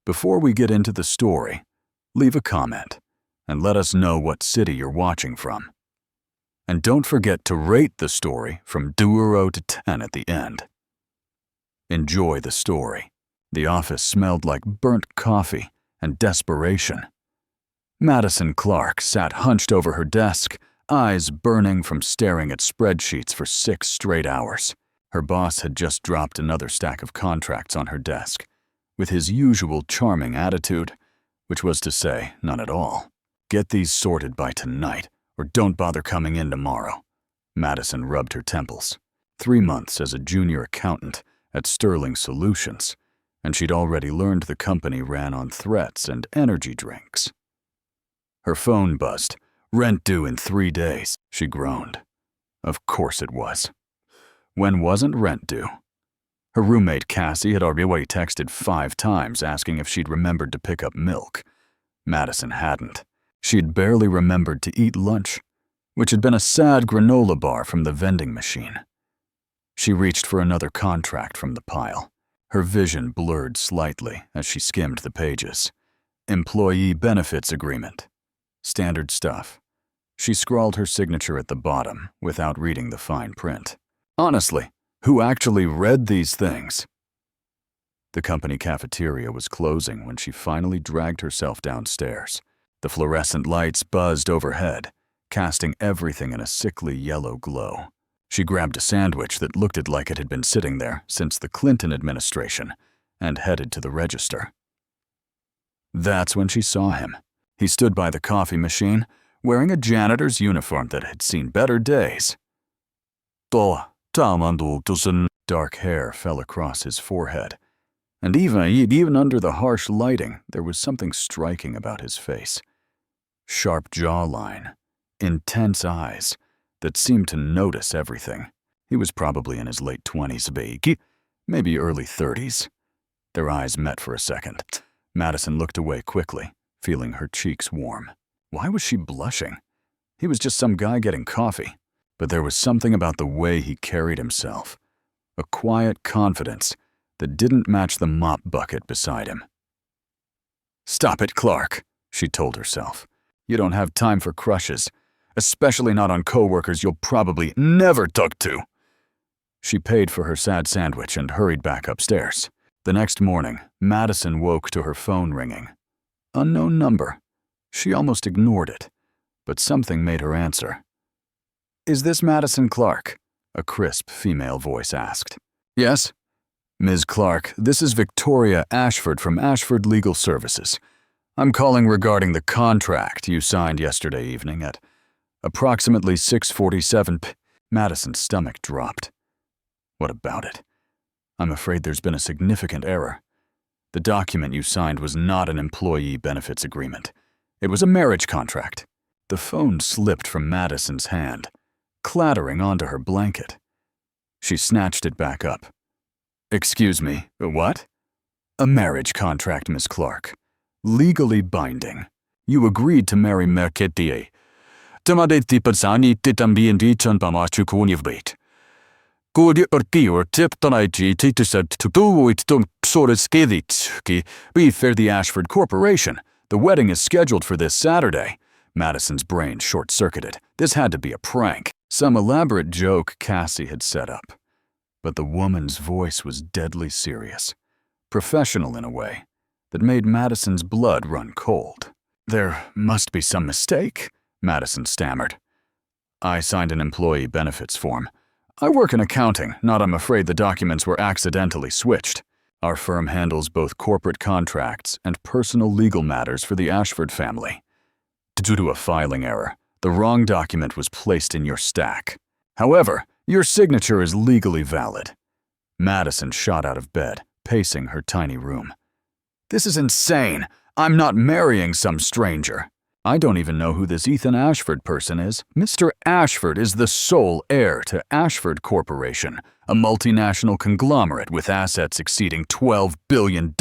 Before we get into the story, leave a comment and let us know what city you're watching from. And don't forget to rate the story from 0 to 10 at the end. Enjoy the story. The office smelled like burnt coffee and desperation. Madison Clark sat hunched over her desk, eyes burning from staring at spreadsheets for 6 straight hours. Her boss had just dropped another stack of contracts on her desk, with his usual charming attitude, which was to say, none at all. Get these sorted by tonight, or don't bother coming in tomorrow. Madison rubbed her temples. 3 months as a junior accountant at Sterling Solutions, and she'd already learned the company ran on threats and energy drinks. Her phone buzzed. Rent due in 3 days, she groaned. Of course it was. When wasn't rent due? Her roommate Cassie had already texted 5 times asking if she'd remembered to pick up milk. Madison hadn't. She'd barely remembered to eat lunch, which had been a sad granola bar from the vending machine. She reached for another contract from the pile. Her vision blurred slightly as she skimmed the pages. Employee benefits agreement. Standard stuff. She scrawled her signature at the bottom without reading the fine print. Honestly, who actually read these things? The company cafeteria was closing when she finally dragged herself downstairs. The fluorescent lights buzzed overhead, casting everything in a sickly yellow glow. She grabbed a sandwich that looked like it had been sitting there since the Clinton administration and headed to the register. That's when she saw him. He stood by the coffee machine, wearing a janitor's uniform that had seen better days. Dark hair fell across his forehead, and even under the harsh lighting, there was something striking about his face. Sharp jawline, intense eyes that seemed to notice everything. He was probably in his late 20s, maybe early 30s. Their eyes met for a second. Madison looked away quickly, feeling her cheeks warm. Why was she blushing? He was just some guy getting coffee. But there was something about the way he carried himself. A quiet confidence that didn't match the mop bucket beside him. "Stop it, Clark," she told herself. "You don't have time for crushes, especially not on coworkers you'll probably never talk to." She paid for her sad sandwich and hurried back upstairs. The next morning, Madison woke to her phone ringing. Unknown number. She almost ignored it, but something made her answer. "Is this Madison Clark?" a crisp female voice asked. "Yes?" "Ms. Clark, this is Victoria Ashford from Ashford Legal Services. I'm calling regarding the contract you signed yesterday evening at approximately 6:47 p.m. Madison's stomach dropped. What about it? "I'm afraid there's been a significant error. The document you signed was not an employee benefits agreement. It was a marriage contract." The phone slipped from Madison's hand, clattering onto her blanket. She snatched it back up. "Excuse me, what?" "A marriage contract, Miss Clark. Legally binding. You agreed to marry Mercadier. Tamadetti pasani titambienti chanpamachukunievbait. Good or tip tonaiji titusat to do it don't sort of skidit. Be fair the Ashford Corporation. The wedding is scheduled for this Saturday." Madison's brain short-circuited. This had to be a prank. Some elaborate joke Cassie had set up. But the woman's voice was deadly serious, professional in a way, that made Madison's blood run cold. "There must be some mistake," Madison stammered. "I signed an employee benefits form. I work in accounting, not I'm afraid the documents were accidentally switched. Our firm handles both corporate contracts and personal legal matters for the Ashford family. Due to a filing error, the wrong document was placed in your stack. However, your signature is legally valid." Madison shot out of bed, pacing her tiny room. "This is insane. I'm not marrying some stranger. I don't even know who this Ethan Ashford person is. Mr. Ashford is the sole heir to Ashford Corporation, a multinational conglomerate with assets exceeding $12 billion.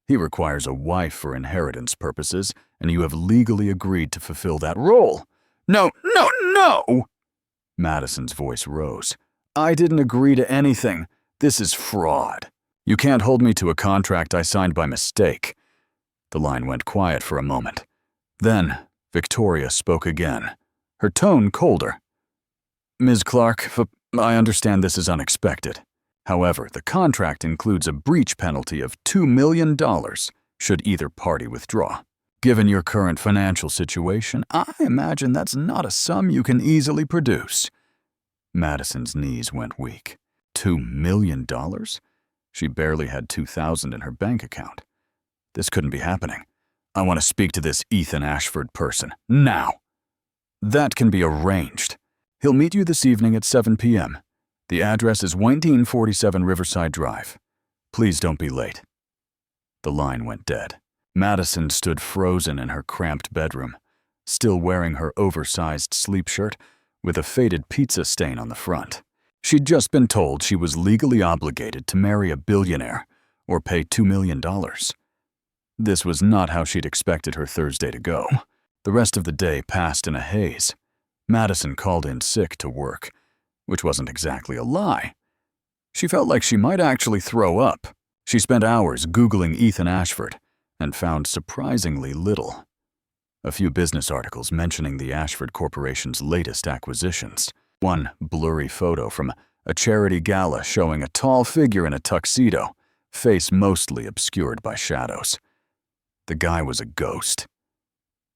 He requires a wife for inheritance purposes, and you have legally agreed to fulfill that role." No! Madison's voice rose. "I didn't agree to anything. This is fraud. You can't hold me to a contract I signed by mistake." The line went quiet for a moment. Then, Victoria spoke again, her tone colder. "Ms. Clark, I understand this is unexpected. However, the contract includes a breach penalty of $2 million should either party withdraw. Given your current financial situation, I imagine that's not a sum you can easily produce." Madison's knees went weak. $2 million? She barely had $2,000 in her bank account. This couldn't be happening. "I want to speak to this Ethan Ashford person, now." "That can be arranged. He'll meet you this evening at 7 p.m. The address is 1947 Riverside Drive. Please don't be late." The line went dead. Madison stood frozen in her cramped bedroom, still wearing her oversized sleep shirt with a faded pizza stain on the front. She'd just been told she was legally obligated to marry a billionaire or pay $2 million. This was not how she'd expected her Thursday to go. The rest of the day passed in a haze. Madison called in sick to work, which wasn't exactly a lie. She felt like she might actually throw up. She spent hours Googling Ethan Ashford and found surprisingly little. A few business articles mentioning the Ashford Corporation's latest acquisitions. One blurry photo from a charity gala showing a tall figure in a tuxedo, face mostly obscured by shadows. The guy was a ghost.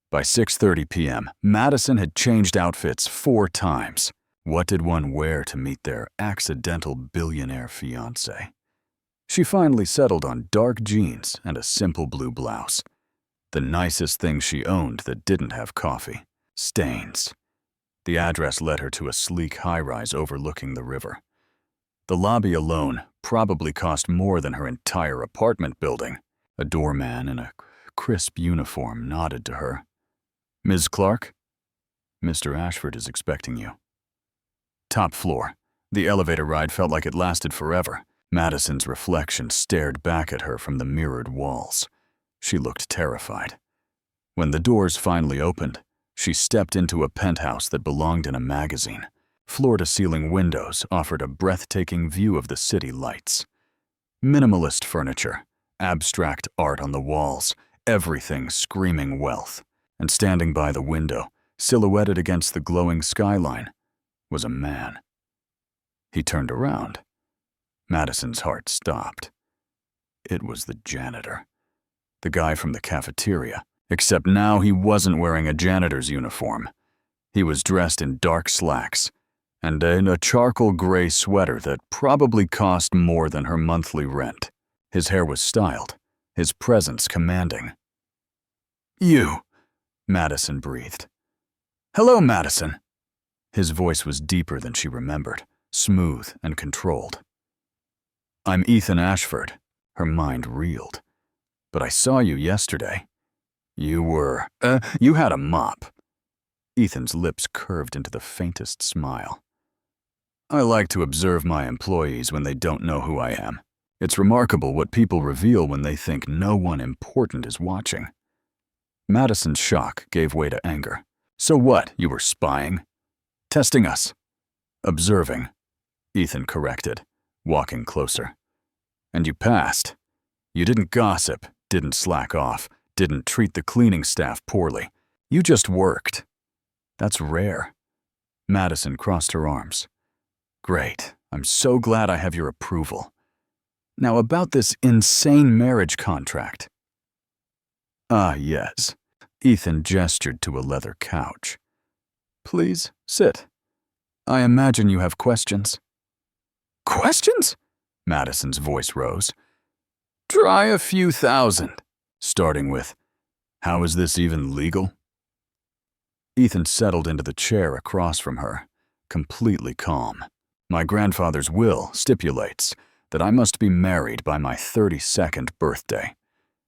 By 6:30 p.m., Madison had changed outfits 4 times. What did one wear to meet their accidental billionaire fiancé? She finally settled on dark jeans and a simple blue blouse. The nicest thing she owned that didn't have coffee. Stains. The address led her to a sleek high-rise overlooking the river. The lobby alone probably cost more than her entire apartment building. A doorman in a crisp uniform nodded to her. "Ms. Clark? Mr. Ashford is expecting you." Top floor. The elevator ride felt like it lasted forever. Madison's reflection stared back at her from the mirrored walls. She looked terrified. When the doors finally opened, she stepped into a penthouse that belonged in a magazine. Floor-to-ceiling windows offered a breathtaking view of the city lights. Minimalist furniture, abstract art on the walls, everything screaming wealth. And standing by the window, silhouetted against the glowing skyline, was a man. He turned around. Madison's heart stopped. It was the janitor. The guy from the cafeteria, except now he wasn't wearing a janitor's uniform. He was dressed in dark slacks and in a charcoal gray sweater that probably cost more than her monthly rent. His hair was styled, his presence commanding. "You," Madison breathed. "Hello, Madison." His voice was deeper than she remembered, smooth and controlled. "I'm Ethan Ashford." Her mind reeled. "But I saw you yesterday. You had a mop." Ethan's lips curved into the faintest smile. "I like to observe my employees when they don't know who I am. It's remarkable what people reveal when they think no one important is watching." Madison's shock gave way to anger. "So what, you were spying?" "Testing us." "Observing," Ethan corrected, walking closer. "And you passed. You didn't gossip, didn't slack off, didn't treat the cleaning staff poorly. You just worked. That's rare." Madison crossed her arms. "Great. I'm so glad I have your approval. Now about this insane marriage contract." "Ah, yes." Ethan gestured to a leather couch. "Please, sit. I imagine you have questions." "Questions?" Madison's voice rose. "Try a few thousand, starting with, how is this even legal?" Ethan settled into the chair across from her, completely calm. "My grandfather's will stipulates that I must be married by my 32nd birthday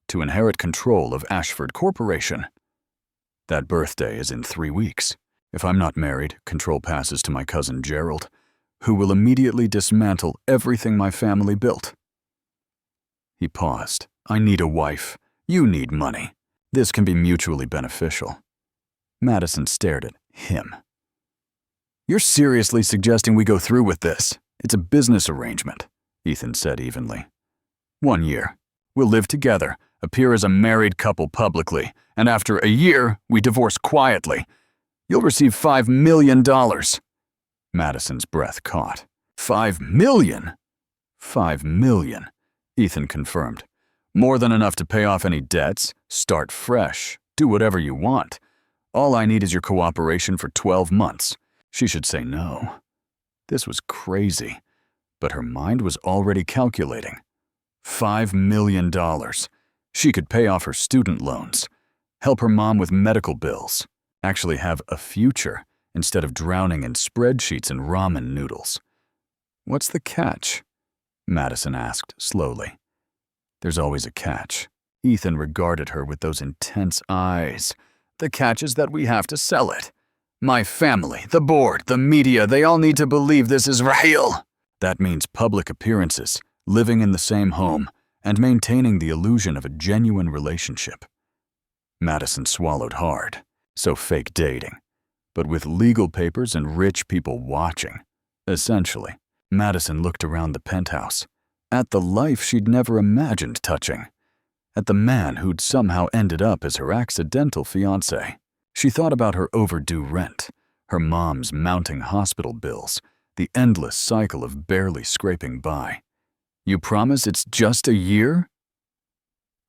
to inherit control of Ashford Corporation. That birthday is in 3 weeks. If I'm not married, control passes to my cousin Gerald, who will immediately dismantle everything my family built." He paused. "I need a wife. You need money. This can be mutually beneficial." Madison stared at him. "You're seriously suggesting we go through with this? It's a business arrangement," Ethan said evenly. 1 year. We'll live together, appear as a married couple publicly, and after a year, we divorce quietly. You'll receive $5 million. Madison's breath caught. $5 million? $5 million, Ethan confirmed. More than enough to pay off any debts, start fresh, do whatever you want. All I need is your cooperation for 12 months. She should say no. This was crazy, but her mind was already calculating. $5 million. She could pay off her student loans, help her mom with medical bills, actually have a future instead of drowning in spreadsheets and ramen noodles. What's the catch? Madison asked slowly. There's always a catch. Ethan regarded her with those intense eyes. The catch is that we have to sell it. My family, the board, the media, they all need to believe this is real. That means public appearances, living in the same home, and maintaining the illusion of a genuine relationship. Madison swallowed hard. So fake dating, but with legal papers and rich people watching. Essentially, Madison looked around the penthouse, at the life she'd never imagined touching, at the man who'd somehow ended up as her accidental fiancé. She thought about her overdue rent, her mom's mounting hospital bills, the endless cycle of barely scraping by. You promise it's just a year?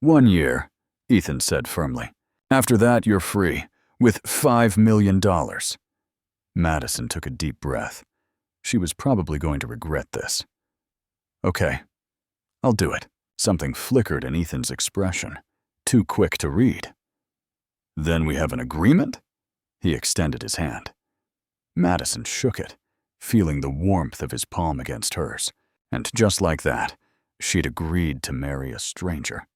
1 year, Ethan said firmly. After that, you're free, with $5 million. Madison took a deep breath. She was probably going to regret this. Okay, I'll do it. Something flickered in Ethan's expression, too quick to read. Then we have an agreement? He extended his hand. Madison shook it, feeling the warmth of his palm against hers, and just like that, she'd agreed to marry a stranger.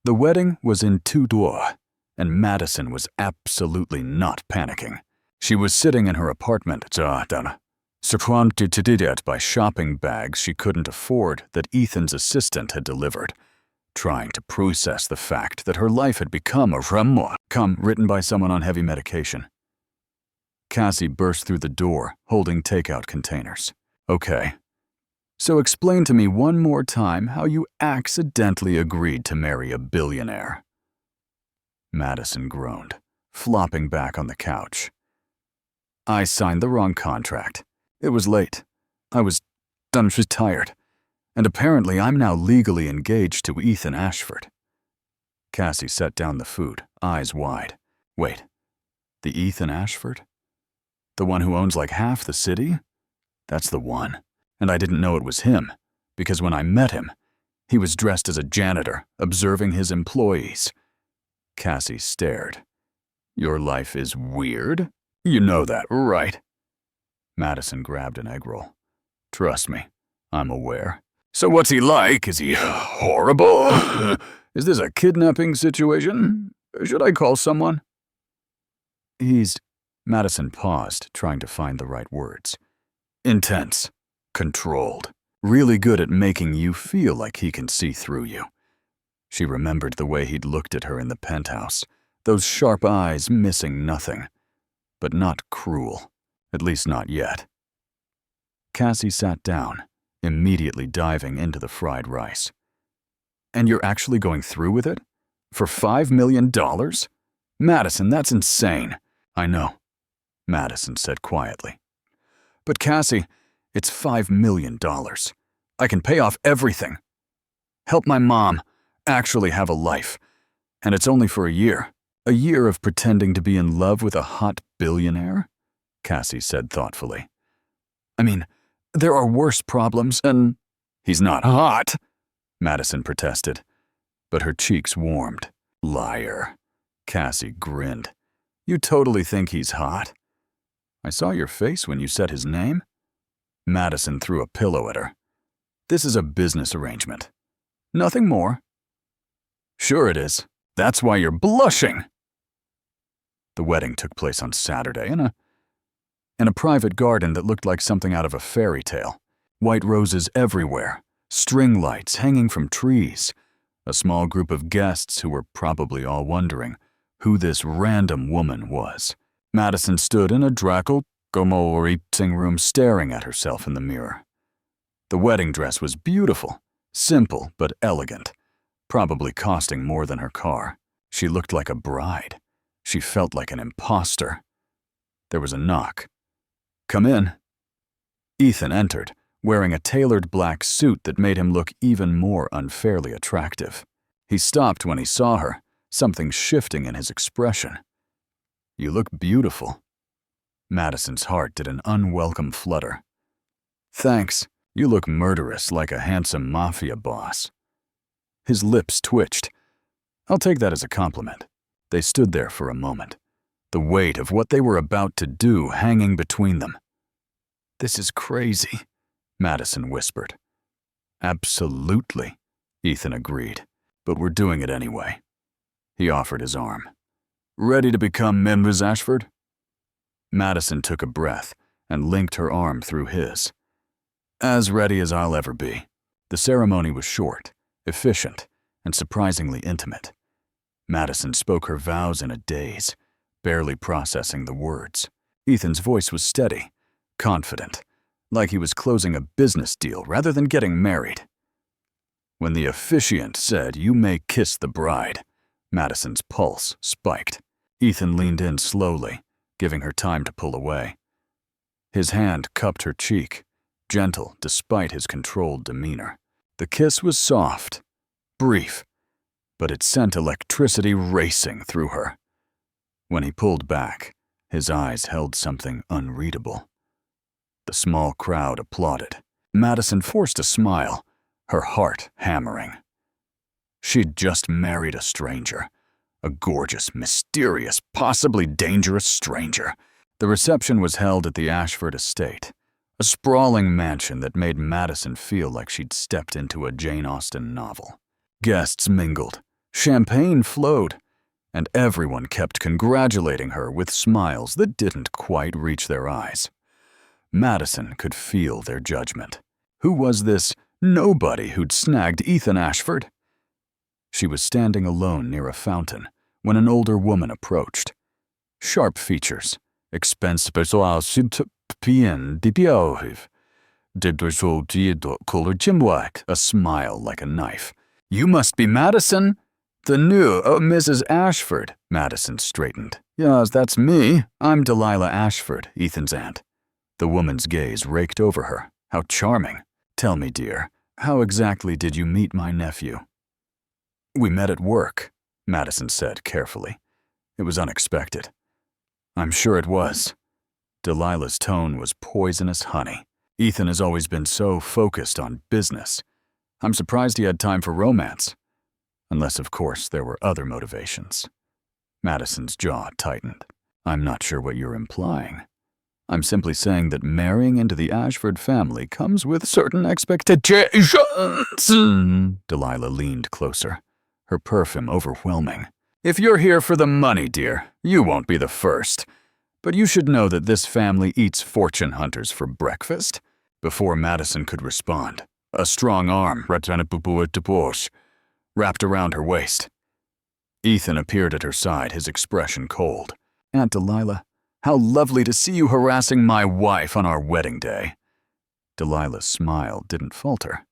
The wedding was in 2 jours, and Madison was absolutely not panicking. She was sitting in her apartment, surrounded by shopping bags she couldn't afford that Ethan's assistant had delivered, trying to process the fact that her life had become a rom-com written by someone on heavy medication. Cassie burst through the door, holding takeout containers. Okay. So explain to me one more time how you accidentally agreed to marry a billionaire. Madison groaned, flopping back on the couch. I signed the wrong contract. It was late. I was tired. And apparently I'm now legally engaged to Ethan Ashford. Cassie set down the food, eyes wide. Wait, the Ethan Ashford? The one who owns like half the city? That's the one. And I didn't know it was him, because when I met him, he was dressed as a janitor, observing his employees. Cassie stared. Your life is weird? You know that, right? Madison grabbed an egg roll. Trust me, I'm aware. So what's he like? Is he horrible? Is this a kidnapping situation? Should I call someone? Madison paused, trying to find the right words. Intense. Controlled. Really good at making you feel like he can see through you. She remembered the way he'd looked at her in the penthouse, those sharp eyes missing nothing. But not cruel, at least not yet. Cassie sat down, immediately diving into the fried rice. And you're actually going through with it? For $5 million? Madison, that's insane. I know, Madison said quietly. But Cassie, it's $5 million. I can pay off everything. Help my mom actually have a life. And it's only for a year. A year of pretending to be in love with a hot billionaire? Cassie said thoughtfully. I mean, there are worse problems and… He's not hot, Madison protested. But her cheeks warmed. Liar. Cassie grinned. You totally think he's hot? I saw your face when you said his name. Madison threw a pillow at her. This is a business arrangement. Nothing more. Sure it is. That's why you're blushing. The wedding took place on Saturday in a private garden that looked like something out of a fairy tale. White roses everywhere, string lights hanging from trees, a small group of guests who were probably all wondering who this random woman was. Madison stood in a Draco Gomori sitting room staring at herself in the mirror. The wedding dress was beautiful, Simple but elegant, probably costing more than her car. She looked like a bride. She felt like an imposter. There was a knock. "Come in." Ethan entered, wearing a tailored black suit that made him look even more unfairly attractive. He stopped when he saw her, something shifting in his expression. "You look beautiful." Madison's heart did an unwelcome flutter. "Thanks. You look murderous, like a handsome mafia boss." His lips twitched. "I'll take that as a compliment." They stood there for a moment, the weight of what they were about to do hanging between them. "This is crazy," Madison whispered. "Absolutely," Ethan agreed, "but we're doing it anyway." He offered his arm. "Ready to become Mrs. Ashford?" Madison took a breath and linked her arm through his. "As ready as I'll ever be." The ceremony was short, efficient, and surprisingly intimate. Madison spoke her vows in a daze, barely processing the words. Ethan's voice was steady, confident, like he was closing a business deal rather than getting married. When the officiant said, "You may kiss the bride," Madison's pulse spiked. Ethan leaned in slowly, giving her time to pull away. His hand cupped her cheek, gentle despite his controlled demeanor. The kiss was soft, brief, but it sent electricity racing through her. When he pulled back, his eyes held something unreadable. The small crowd applauded. Madison forced a smile, her heart hammering. She'd just married a stranger. A gorgeous, mysterious, possibly dangerous stranger. The reception was held at the Ashford estate, a sprawling mansion that made Madison feel like she'd stepped into a Jane Austen novel. Guests mingled, champagne flowed, and everyone kept congratulating her with smiles that didn't quite reach their eyes. Madison could feel their judgment. Who was this nobody who'd snagged Ethan Ashford? She was standing alone near a fountain when an older woman approached. Sharp features, expensive a smile like a knife. "You must be Madison?" "The new Mrs. Ashford," Madison straightened. "Yes, that's me. I'm Delilah Ashford, Ethan's aunt." The woman's gaze raked over her. "How charming. Tell me, dear, how exactly did you meet my nephew?" "We met at work," Madison said carefully. "It was unexpected." "I'm sure it was." Delilah's tone was poisonous honey. "Ethan has always been so focused on business. I'm surprised he had time for romance. Unless, of course, there were other motivations." Madison's jaw tightened. "I'm not sure what you're implying. I'm simply saying that marrying into the Ashford family comes with certain expectations." Delilah leaned closer, her perfume overwhelming. "If you're here for the money, dear, you won't be the first. But you should know that this family eats fortune hunters for breakfast." Before Madison could respond, a strong arm wrapped around her waist. Ethan appeared at her side, his expression cold. "Aunt Delilah, how lovely to see you harassing my wife on our wedding day." Delilah's smile didn't falter.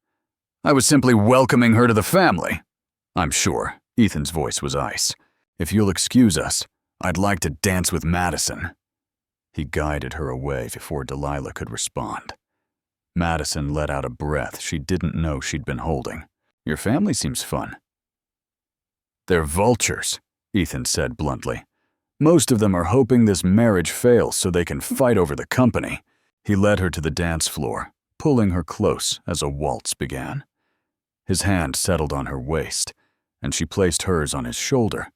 "I was simply welcoming her to the family." "I'm sure." Ethan's voice was ice. "If you'll excuse us, I'd like to dance with Madison." He guided her away before Delilah could respond. Madison let out a breath she didn't know she'd been holding. "Your family seems fun." "They're vultures," Ethan said bluntly. "Most of them are hoping this marriage fails so they can fight over the company." He led her to the dance floor, pulling her close as a waltz began. His hand settled on her waist, and she placed hers on his shoulder,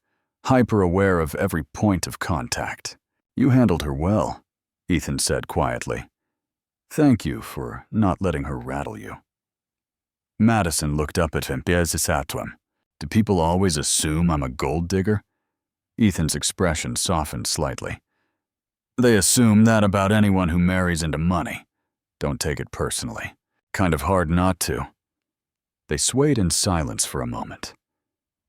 hyper-aware of every point of contact. "You handled her well," Ethan said quietly. "Thank you for not letting her rattle you." Madison looked up at him. "Do people always assume I'm a gold digger?" Ethan's expression softened slightly. "They assume that about anyone who marries into money. Don't take it personally. Kind of hard not to." They swayed in silence for a moment.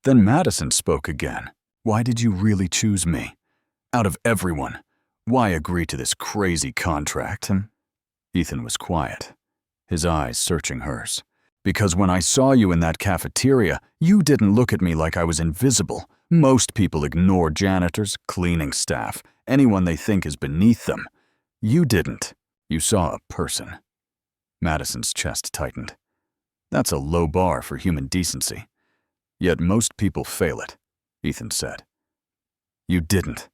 Then Madison spoke again. "Why did you really choose me? Out of everyone, why agree to this crazy contract?" Ethan was quiet, his eyes searching hers. Because when I saw you in that cafeteria, you didn't look at me like I was invisible. Most people ignore janitors, cleaning staff, anyone they think is beneath them. You didn't. You saw a person. Madison's chest tightened. That's a low bar for human decency. Yet most people fail it, Ethan said. You didn't.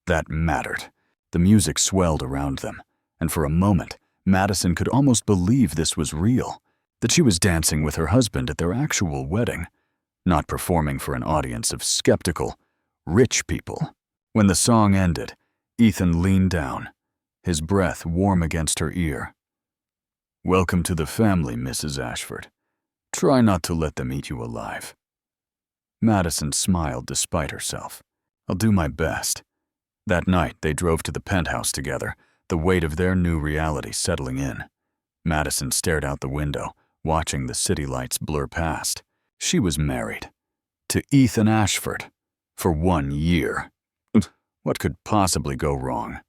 That mattered. The music swelled around them, and for a moment, Madison could almost believe this was real, that she was dancing with her husband at their actual wedding, not performing for an audience of skeptical, rich people. When the song ended, Ethan leaned down, his breath warm against her ear. Welcome to the family, Mrs. Ashford. Try not to let them eat you alive. Madison smiled despite herself. I'll do my best. That night, they drove to the penthouse together, the weight of their new reality settling in. Madison stared out the window, watching the city lights blur past. She was married. To Ethan Ashford. For 1 year. What could possibly go wrong?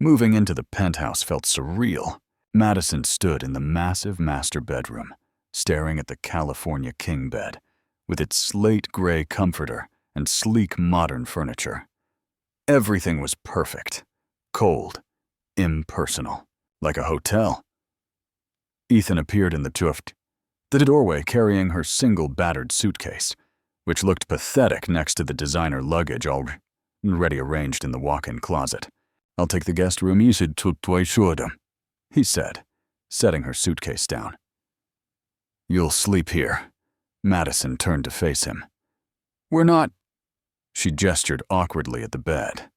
Moving into the penthouse felt surreal. Madison stood in the massive master bedroom, staring at the California king bed, with its slate gray comforter and sleek modern furniture. Everything was perfect, cold, impersonal, like a hotel. Ethan appeared in the doorway carrying her single battered suitcase, which looked pathetic next to the designer luggage already arranged in the walk-in closet. I'll take the guest room, he said, setting her suitcase down. You'll sleep here. Madison turned to face him. We're not. She gestured awkwardly at the bed.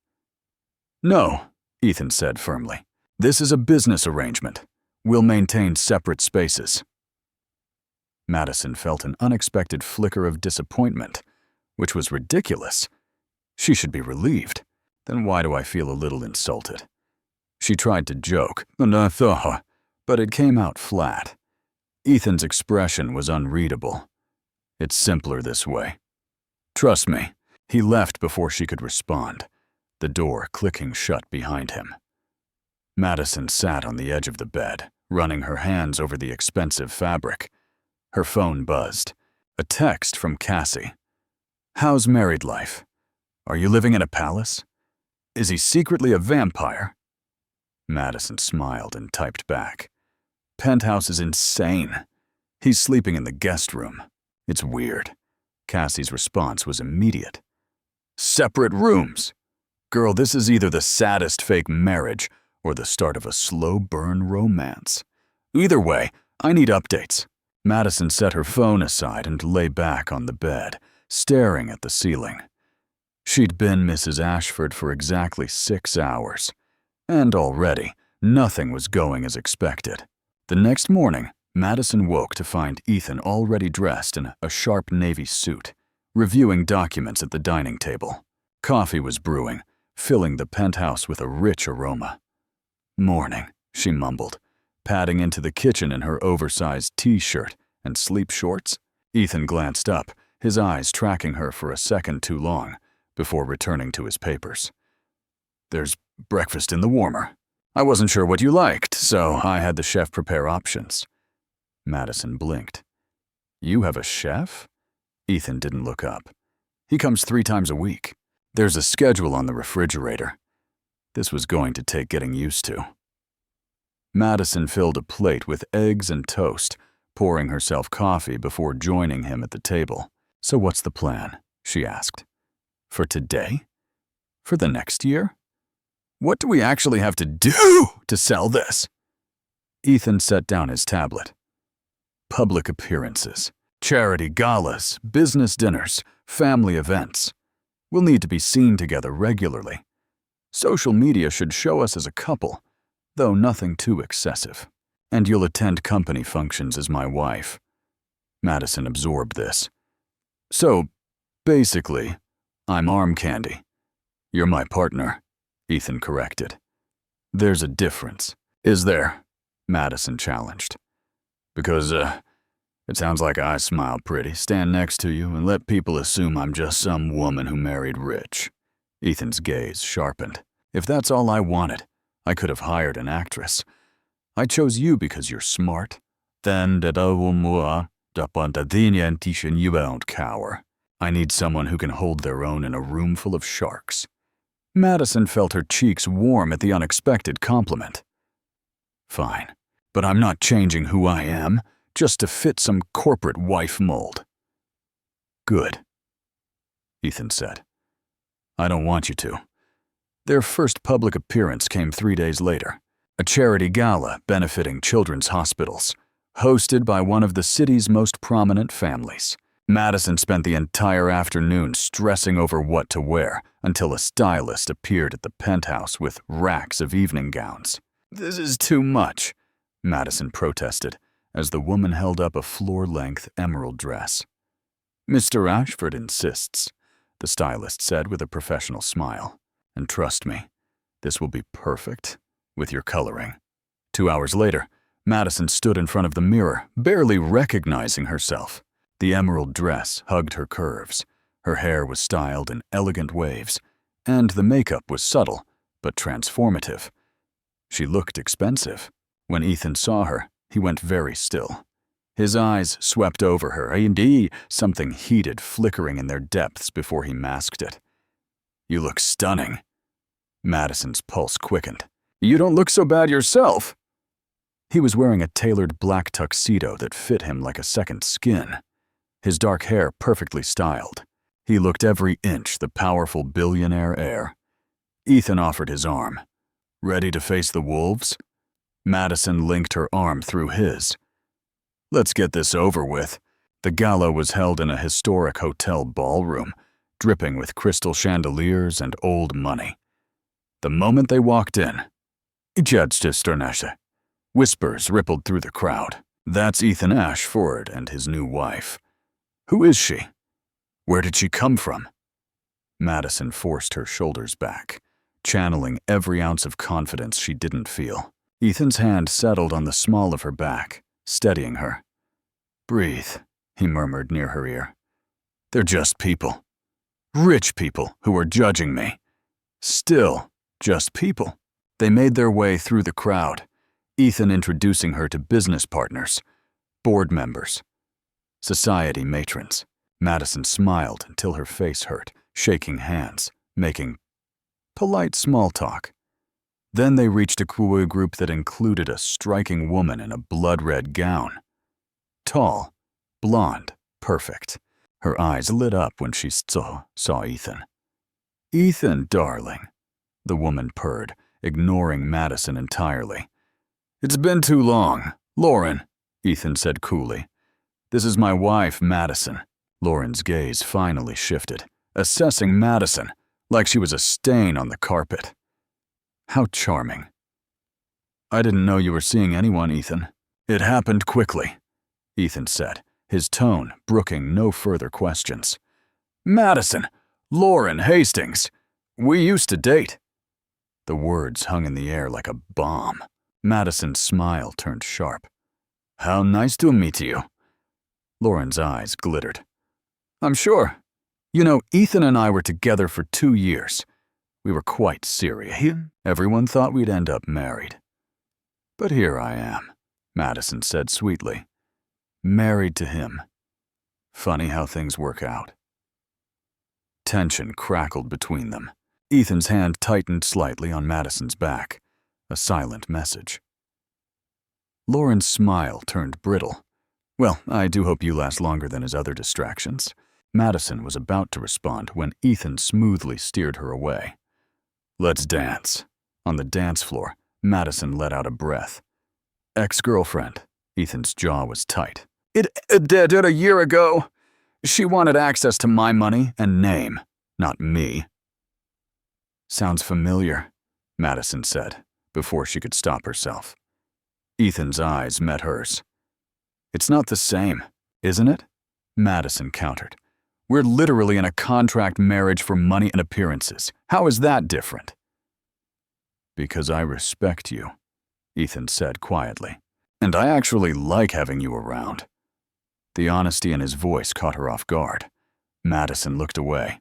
No, Ethan said firmly. This is a business arrangement. We'll maintain separate spaces. Madison felt an unexpected flicker of disappointment, which was ridiculous. She should be relieved. Then why do I feel a little insulted? She tried to joke, but it came out flat. Ethan's expression was unreadable. It's simpler this way. Trust me. He left before she could respond, the door clicking shut behind him. Madison sat on the edge of the bed, running her hands over the expensive fabric. Her phone buzzed. A text from Cassie. How's married life? Are you living in a palace? Is he secretly a vampire? Madison smiled and typed back. Penthouse is insane. He's sleeping in the guest room. It's weird. Cassie's response was immediate. Separate rooms. Girl, this is either the saddest fake marriage or the start of a slow burn romance. Either way, I need updates. Madison set her phone aside and lay back on the bed, staring at the ceiling. She'd been Mrs. Ashford for exactly 6 hours, and already nothing was going as expected. The next morning, Madison woke to find Ethan already dressed in a sharp navy suit, reviewing documents at the dining table. Coffee was brewing, filling the penthouse with a rich aroma. Morning, she mumbled, padding into the kitchen in her oversized t-shirt and sleep shorts. Ethan glanced up, his eyes tracking her for a second too long, before returning to his papers. There's breakfast in the warmer. I wasn't sure what you liked, so I had the chef prepare options. Madison blinked. You have a chef? Ethan didn't look up. He comes 3 times a week. There's a schedule on the refrigerator. This was going to take getting used to. Madison filled a plate with eggs and toast, pouring herself coffee before joining him at the table. So what's the plan? She asked. For today? For the next year? What do we actually have to do to sell this? Ethan set down his tablet. Public appearances, charity galas, business dinners, family events. We'll need to be seen together regularly. Social media should show us as a couple, though nothing too excessive. And you'll attend company functions as my wife. Madison absorbed this. So, basically, I'm arm candy. You're my partner, Ethan corrected. There's a difference. Is there? Madison challenged. Because, it sounds like I smile pretty, stand next to you, and let people assume I'm just some woman who married rich. Ethan's gaze sharpened. If that's all I wanted, I could have hired an actress. I chose you because you're smart, Then the cower. I need someone who can hold their own in a room full of sharks. Madison felt her cheeks warm at the unexpected compliment. Fine, but I'm not changing who I am just to fit some corporate wife mold. Good, Ethan said. I don't want you to. Their first public appearance came 3 days later, a charity gala benefiting children's hospitals, hosted by one of the city's most prominent families. Madison spent the entire afternoon stressing over what to wear until a stylist appeared at the penthouse with racks of evening gowns. This is too much, Madison protested as the woman held up a floor-length emerald dress. Mr. Ashford insists, the stylist said with a professional smile. And trust me, this will be perfect with your coloring. 2 hours later, Madison stood in front of the mirror, barely recognizing herself. The emerald dress hugged her curves. Her hair was styled in elegant waves, and the makeup was subtle but transformative. She looked expensive. When Ethan saw her, he went very still. His eyes swept over her, indeed, something heated flickering in their depths before he masked it. You look stunning. Madison's pulse quickened. You don't look so bad yourself. He was wearing a tailored black tuxedo that fit him like a second skin. His dark hair perfectly styled. He looked every inch the powerful billionaire heir. Ethan offered his arm. Ready to face the wolves? Madison linked her arm through his. Let's get this over with. The gala was held in a historic hotel ballroom, dripping with crystal chandeliers and old money. The moment they walked in, whispers rippled through the crowd. That's Ethan Ashford and his new wife. Who is she? Where did she come from? Madison forced her shoulders back, channeling every ounce of confidence she didn't feel. Ethan's hand settled on the small of her back, steadying her. Breathe, he murmured near her ear. They're just people. Rich people who are judging me. Still, just people. They made their way through the crowd, Ethan introducing her to business partners, board members, society matrons. Madison smiled until her face hurt, shaking hands, making polite small talk. Then they reached a group that included a striking woman in a blood-red gown. Tall, blonde, perfect. Her eyes lit up when she saw Ethan. Ethan, darling, the woman purred, ignoring Madison entirely. It's been too long. Lauren, Ethan said coolly. This is my wife, Madison. Lauren's gaze finally shifted, assessing Madison like she was a stain on the carpet. How charming. I didn't know you were seeing anyone, Ethan. It happened quickly, Ethan said, his tone brooking no further questions. Madison, Lauren Hastings, we used to date. The words hung in the air like a bomb. Madison's smile turned sharp. How nice to meet you. Lauren's eyes glittered. I'm sure. You know, Ethan and I were together for 2 years. We were quite serious. Everyone thought we'd end up married. But here I am, Madison said sweetly. Married to him. Funny how things work out. Tension crackled between them. Ethan's hand tightened slightly on Madison's back, a silent message. Lauren's smile turned brittle. Well, I do hope you last longer than his other distractions. Madison was about to respond when Ethan smoothly steered her away. Let's dance. On the dance floor, Madison let out a breath. Ex-girlfriend. Ethan's jaw was tight. It did a year ago. She wanted access to my money and name, not me. Sounds familiar, Madison said, before she could stop herself. Ethan's eyes met hers. It's not the same, isn't it? Madison countered. We're literally in a contract marriage for money and appearances. How is that different? Because I respect you, Ethan said quietly. And I actually like having you around. The honesty in his voice caught her off guard. Madison looked away,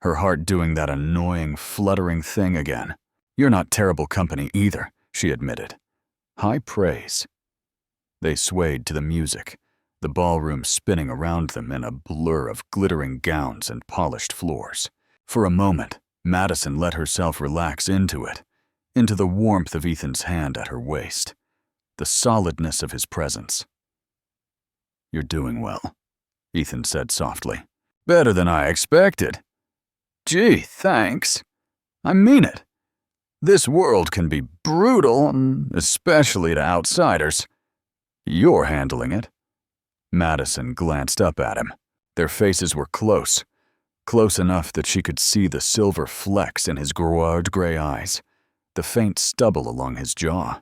her heart doing that annoying, fluttering thing again. You're not terrible company either, she admitted. High praise. They swayed to the music, the ballroom spinning around them in a blur of glittering gowns and polished floors. For a moment, Madison let herself relax into it, into the warmth of Ethan's hand at her waist, the solidness of his presence. "You're doing well," Ethan said softly. "Better than I expected." "Gee, thanks. I mean it. This world can be brutal, especially to outsiders. You're handling it." Madison glanced up at him. Their faces were close enough that she could see the silver flecks in his groward gray eyes, the faint stubble along his jaw.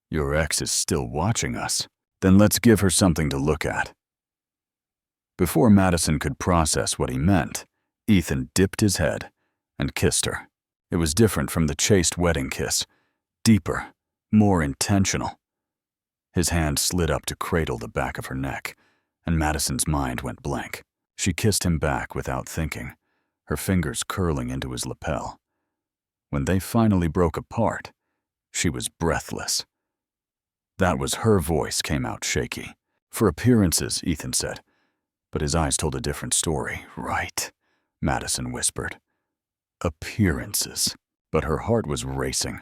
"Your ex is still watching us. Then let's give her something to look at." Before Madison could process what he meant, Ethan dipped his head and kissed her. It was different from the chaste wedding kiss, deeper, more intentional. His hand slid up to cradle the back of her neck, and Madison's mind went blank. She kissed him back without thinking, her fingers curling into his lapel. When they finally broke apart, she was breathless. That was her voice came out shaky. "For appearances," Ethan said, but his eyes told a different story. "Right," Madison whispered. "Appearances." But her heart was racing,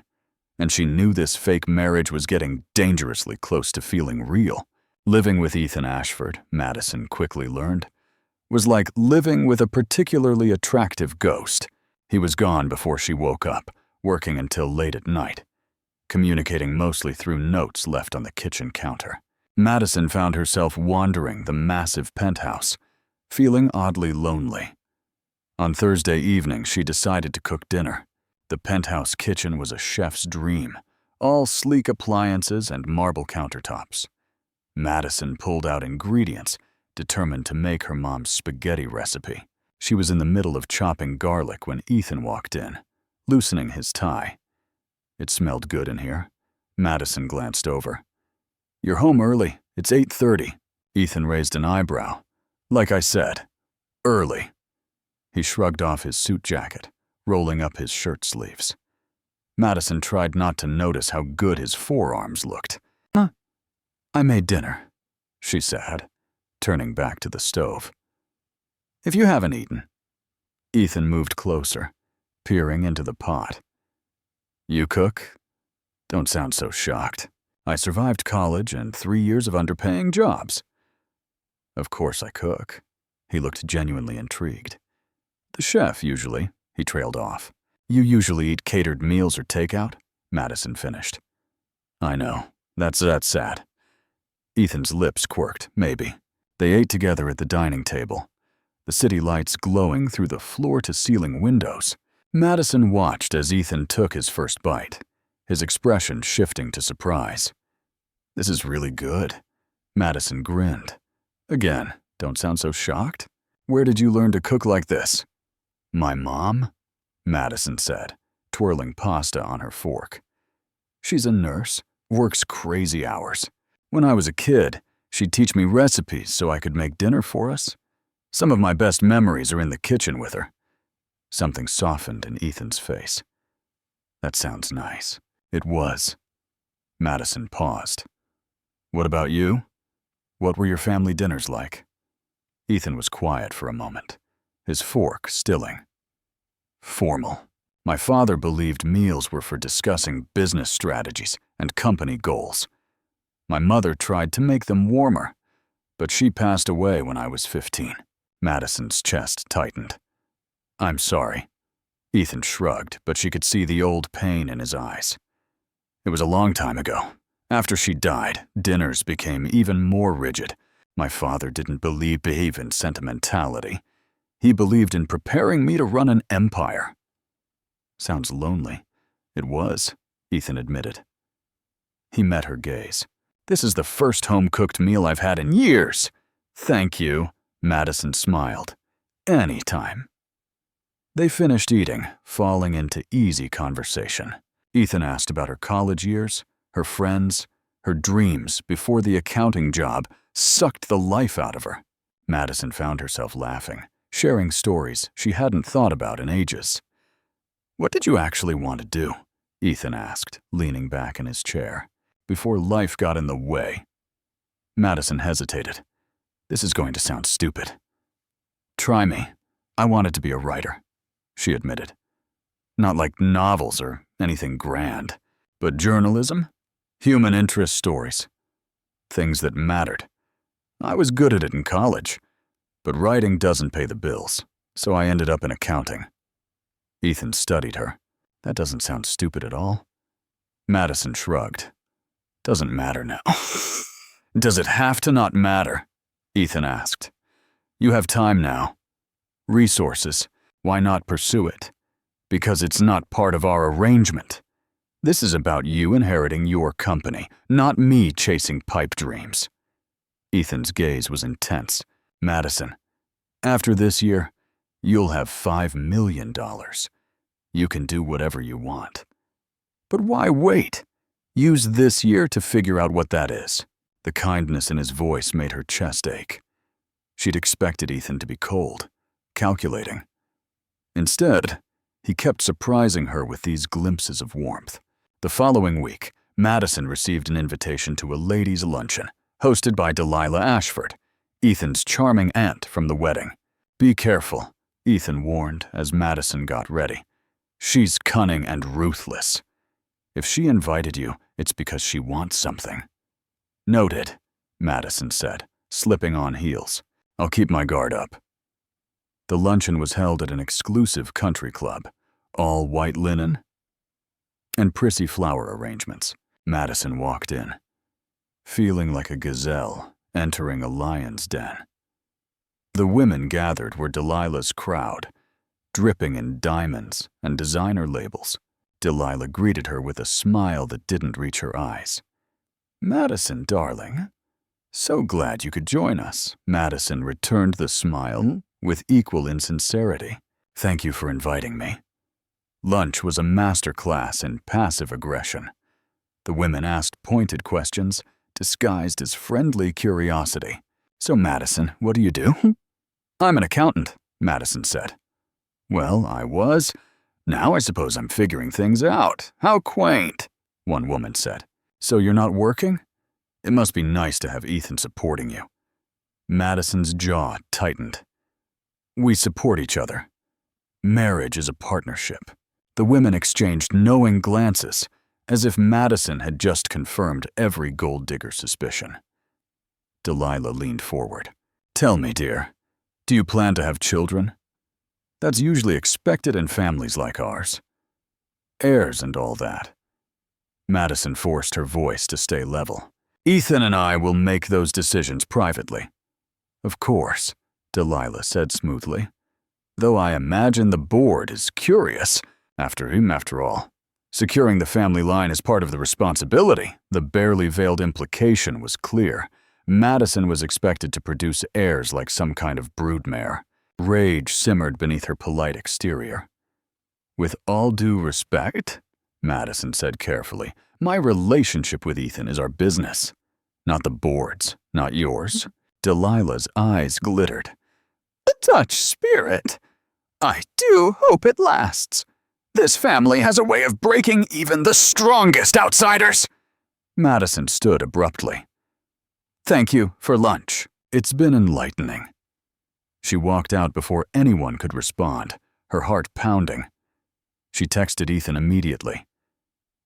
and she knew this fake marriage was getting dangerously close to feeling real. Living with Ethan Ashford, Madison quickly learned, was like living with a particularly attractive ghost. He was gone before she woke up, working until late at night, communicating mostly through notes left on the kitchen counter. Madison found herself wandering the massive penthouse, feeling oddly lonely. On Thursday evening, she decided to cook dinner. The penthouse kitchen was a chef's dream, all sleek appliances and marble countertops. Madison pulled out ingredients, determined to make her mom's spaghetti recipe. She was in the middle of chopping garlic when Ethan walked in, loosening his tie. It smelled good in here. Madison glanced over. "You're home early. It's 8:30. Ethan raised an eyebrow. "Like I said, early." He shrugged off his suit jacket, rolling up his shirt sleeves. Madison tried not to notice how good his forearms looked. "I made dinner," she said, turning back to the stove. "If you haven't eaten." Ethan moved closer, peering into the pot. "You cook? Don't sound so shocked. I survived college and 3 years of underpaying jobs." "Of course I cook." He looked genuinely intrigued. "The chef, usually," he trailed off. "You usually eat catered meals or takeout?" Madison finished. "I know. That's sad." Ethan's lips quirked, maybe. They ate together at the dining table, the city lights glowing through the floor-to-ceiling windows. Madison watched as Ethan took his first bite, his expression shifting to surprise. "This is really good." Madison grinned. "Again, don't sound so shocked. Where did you learn to cook like this?" "My mom?" Madison said, twirling pasta on her fork. "She's a nurse, works crazy hours. When I was a kid, she'd teach me recipes so I could make dinner for us. Some of my best memories are in the kitchen with her." Something softened in Ethan's face. "That sounds nice." It was. Madison paused. "What about you? What were your family dinners like?" Ethan was quiet for a moment, his fork stilling. "Formal. My father believed meals were for discussing business strategies and company goals. My mother tried to make them warmer, but she passed away when I was 15. Madison's chest tightened. "I'm sorry." Ethan shrugged, but she could see the old pain in his eyes. "It was a long time ago. After she died, dinners became even more rigid. My father didn't believe in sentimentality. He believed in preparing me to run an empire." "Sounds lonely." "It was," Ethan admitted. He met her gaze. "This is the first home-cooked meal I've had in years." "Thank you," Madison smiled. "Anytime." They finished eating, falling into easy conversation. Ethan asked about her college years, her friends, her dreams before the accounting job sucked the life out of her. Madison found herself laughing, sharing stories she hadn't thought about in ages. "What did you actually want to do?" Ethan asked, leaning back in his chair. before life got in the way. Madison hesitated. This is going to sound stupid. Try me. I wanted to be a writer, she admitted. Not like novels or anything grand, but journalism, human interest stories, things that mattered. I was good at it in college, but writing doesn't pay the bills, so I ended up in accounting. Ethan studied her. That doesn't sound stupid at all. Madison shrugged. Doesn't matter now. Does it have to not matter? Ethan asked. You have time now. Resources. Why not pursue it? Because it's not part of our arrangement. This is about you inheriting your company, not me chasing pipe dreams. Ethan's gaze was intense. Madison, after this year, you'll have $5 million. You can do whatever you want. But why wait? Use this year to figure out what that is. The kindness in his voice made her chest ache. She'd expected Ethan to be cold, calculating. Instead, he kept surprising her with these glimpses of warmth. The following week, Madison received an invitation to a ladies' luncheon, hosted by Delilah Ashford, Ethan's charming aunt from the wedding. Be careful, Ethan warned as Madison got ready. She's cunning and ruthless. If she invited you, it's because she wants something. Noted, Madison said, slipping on heels. I'll keep my guard up. The luncheon was held at an exclusive country club, all white linen and prissy flower arrangements. Madison walked in, feeling like a gazelle entering a lion's den. The women gathered were Delilah's crowd, dripping in diamonds and designer labels. Delilah greeted her with a smile that didn't reach her eyes. Madison, darling, so glad you could join us. Madison returned the smile with equal insincerity. Thank you for inviting me. Lunch was a master class in passive aggression. The women asked pointed questions, disguised as friendly curiosity. So, Madison, what do you do? I'm an accountant, Madison said. Well, I was. Now I suppose I'm figuring things out. How quaint, one woman said. So you're not working? It must be nice to have Ethan supporting you. Madison's jaw tightened. We support each other. Marriage is a partnership. The women exchanged knowing glances, as if Madison had just confirmed every gold digger suspicion. Delilah leaned forward. Tell me, dear, do you plan to have children? That's usually expected in families like ours. Heirs and all that. Madison forced her voice to stay level. Ethan and I will make those decisions privately. Of course, Delilah said smoothly. Though I imagine the board is curious. After all, securing the family line is part of the responsibility. The barely veiled implication was clear. Madison was expected to produce heirs like some kind of broodmare. Rage simmered beneath her polite exterior. With all due respect, Madison said carefully, my relationship with Ethan is our business. Not the board's, not yours. Delilah's eyes glittered. A Dutch spirit. I do hope it lasts. This family has a way of breaking even the strongest outsiders. Madison stood abruptly. Thank you for lunch. It's been enlightening. She walked out before anyone could respond, her heart pounding. She texted Ethan immediately.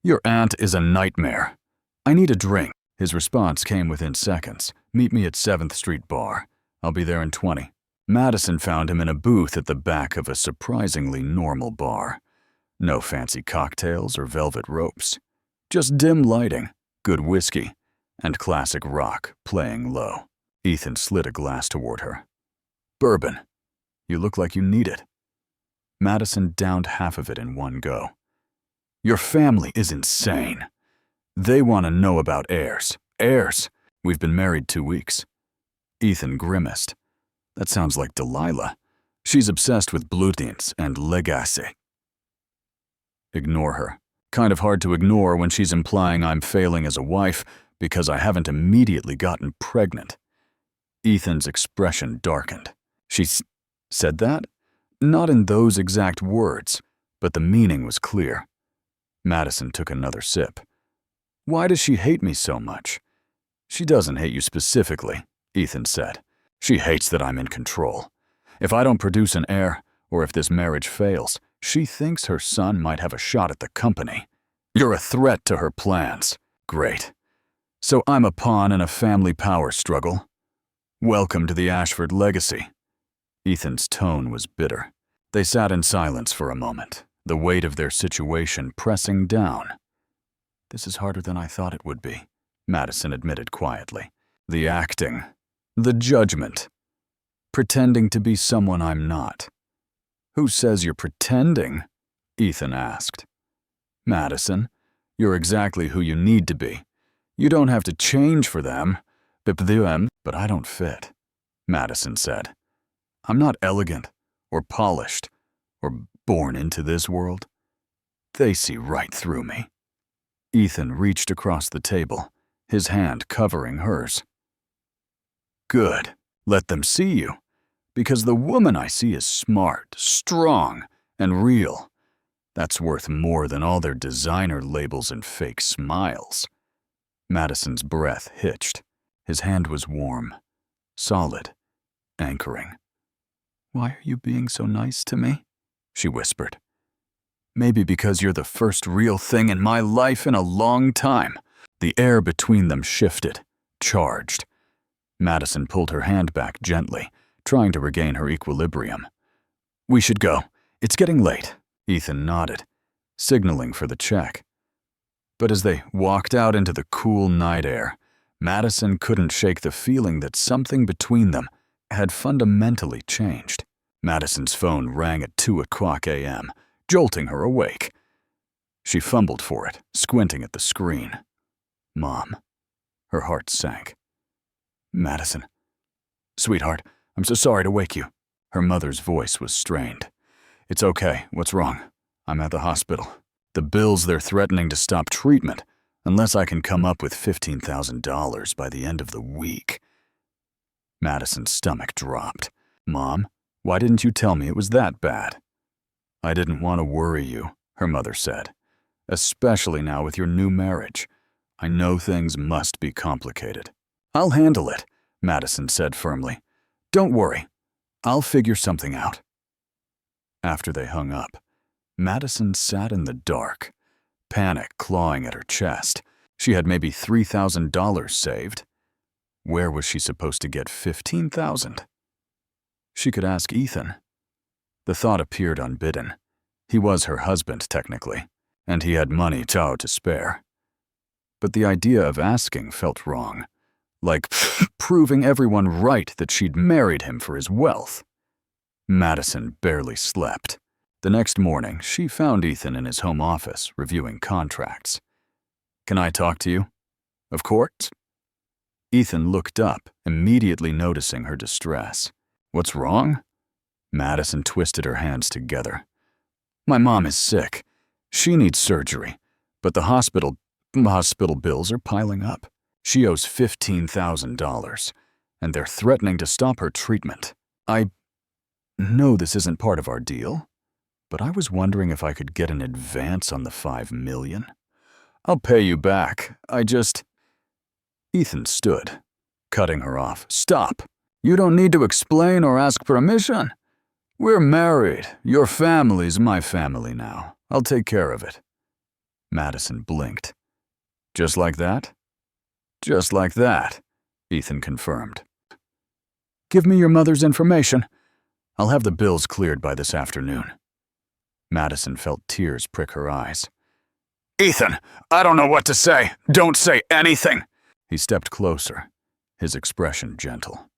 Your aunt is a nightmare. I need a drink. His response came within seconds. Meet me at 7th Street Bar. I'll be there in 20. Madison found him in a booth at the back of a surprisingly normal bar. No fancy cocktails or velvet ropes. Just dim lighting, good whiskey, and classic rock playing low. Ethan slid a glass toward her. Bourbon. You look like you need it. Madison downed half of it in one go. Your family is insane. They want to know about heirs. Heirs. We've been married 2 weeks. Ethan grimaced. That sounds like Delilah. She's obsessed with blutdienst and legacy. Ignore her. Kind of hard to ignore when she's implying I'm failing as a wife because I haven't immediately gotten pregnant. Ethan's expression darkened. She said that? Not in those exact words, but the meaning was clear. Madison took another sip. Why does she hate me so much? She doesn't hate you specifically, Ethan said. She hates that I'm in control. If I don't produce an heir, or if this marriage fails, she thinks her son might have a shot at the company. You're a threat to her plans. Great. So I'm a pawn in a family power struggle. Welcome to the Ashford legacy. Ethan's tone was bitter. They sat in silence for a moment, the weight of their situation pressing down. This is harder than I thought it would be, Madison admitted quietly. The acting. The judgment. Pretending to be someone I'm not. Who says you're pretending? Ethan asked. Madison, you're exactly who you need to be. You don't have to change for them, but I don't fit, Madison said. I'm not elegant, or polished, or born into this world. They see right through me. Ethan reached across the table, his hand covering hers. Good. Let them see you. Because the woman I see is smart, strong, and real. That's worth more than all their designer labels and fake smiles. Madison's breath hitched. His hand was warm, solid, anchoring. Why are you being so nice to me? She whispered. Maybe because you're the first real thing in my life in a long time. The air between them shifted, charged. Madison pulled her hand back gently, trying to regain her equilibrium. We should go. It's getting late. Ethan nodded, signaling for the check. But as they walked out into the cool night air, Madison couldn't shake the feeling that something between them had fundamentally changed. Madison's phone rang at 2:00 a.m., jolting her awake. She fumbled for it, squinting at the screen. Mom. Her heart sank. Madison. Sweetheart, I'm so sorry to wake you. Her mother's voice was strained. It's okay. What's wrong? I'm at the hospital. The bills they're threatening to stop treatment unless I can come up with $15,000 by the end of the week. Madison's stomach dropped. Mom, why didn't you tell me it was that bad? I didn't want to worry you, her mother said. Especially now with your new marriage. I know things must be complicated. I'll handle it, Madison said firmly. Don't worry. I'll figure something out. After they hung up, Madison sat in the dark, panic clawing at her chest. She had maybe $3,000 saved. Where was she supposed to get $15,000? She could ask Ethan. The thought appeared unbidden. He was her husband, technically, and he had money to spare. But the idea of asking felt wrong, like proving everyone right that she'd married him for his wealth. Madison barely slept. The next morning, she found Ethan in his home office, reviewing contracts. Can I talk to you? Of course. Ethan looked up, immediately noticing her distress. What's wrong? Madison twisted her hands together. My mom is sick. She needs surgery, but the hospital bills are piling up. She owes $15,000, and they're threatening to stop her treatment. I know this isn't part of our deal, but I was wondering if I could get an advance on the $5 million. I'll pay you back. Ethan stood, cutting her off. Stop. You don't need to explain or ask permission. We're married. Your family's my family now. I'll take care of it. Madison blinked. Just like that? Just like that, Ethan confirmed. Give me your mother's information. I'll have the bills cleared by this afternoon. Madison felt tears prick her eyes. Ethan, I don't know what to say. Don't say anything. He stepped closer, his expression gentle.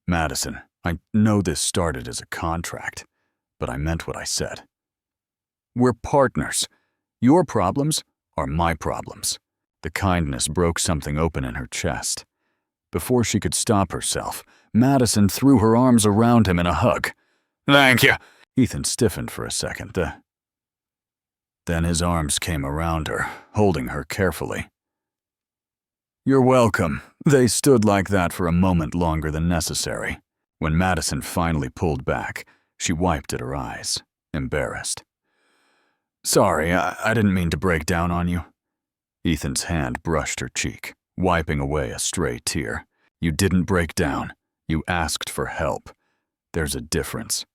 Madison, I know this started as a contract, but I meant what I said. We're partners. Your problems are my problems. The kindness broke something open in her chest. Before she could stop herself, Madison threw her arms around him in a hug. Thank you. Ethan stiffened for a second. Then his arms came around her, holding her carefully. You're welcome. They stood like that for a moment longer than necessary. When Madison finally pulled back, she wiped at her eyes, embarrassed. Sorry, I didn't mean to break down on you. Ethan's hand brushed her cheek, wiping away a stray tear. You didn't break down. You asked for help. There's a difference.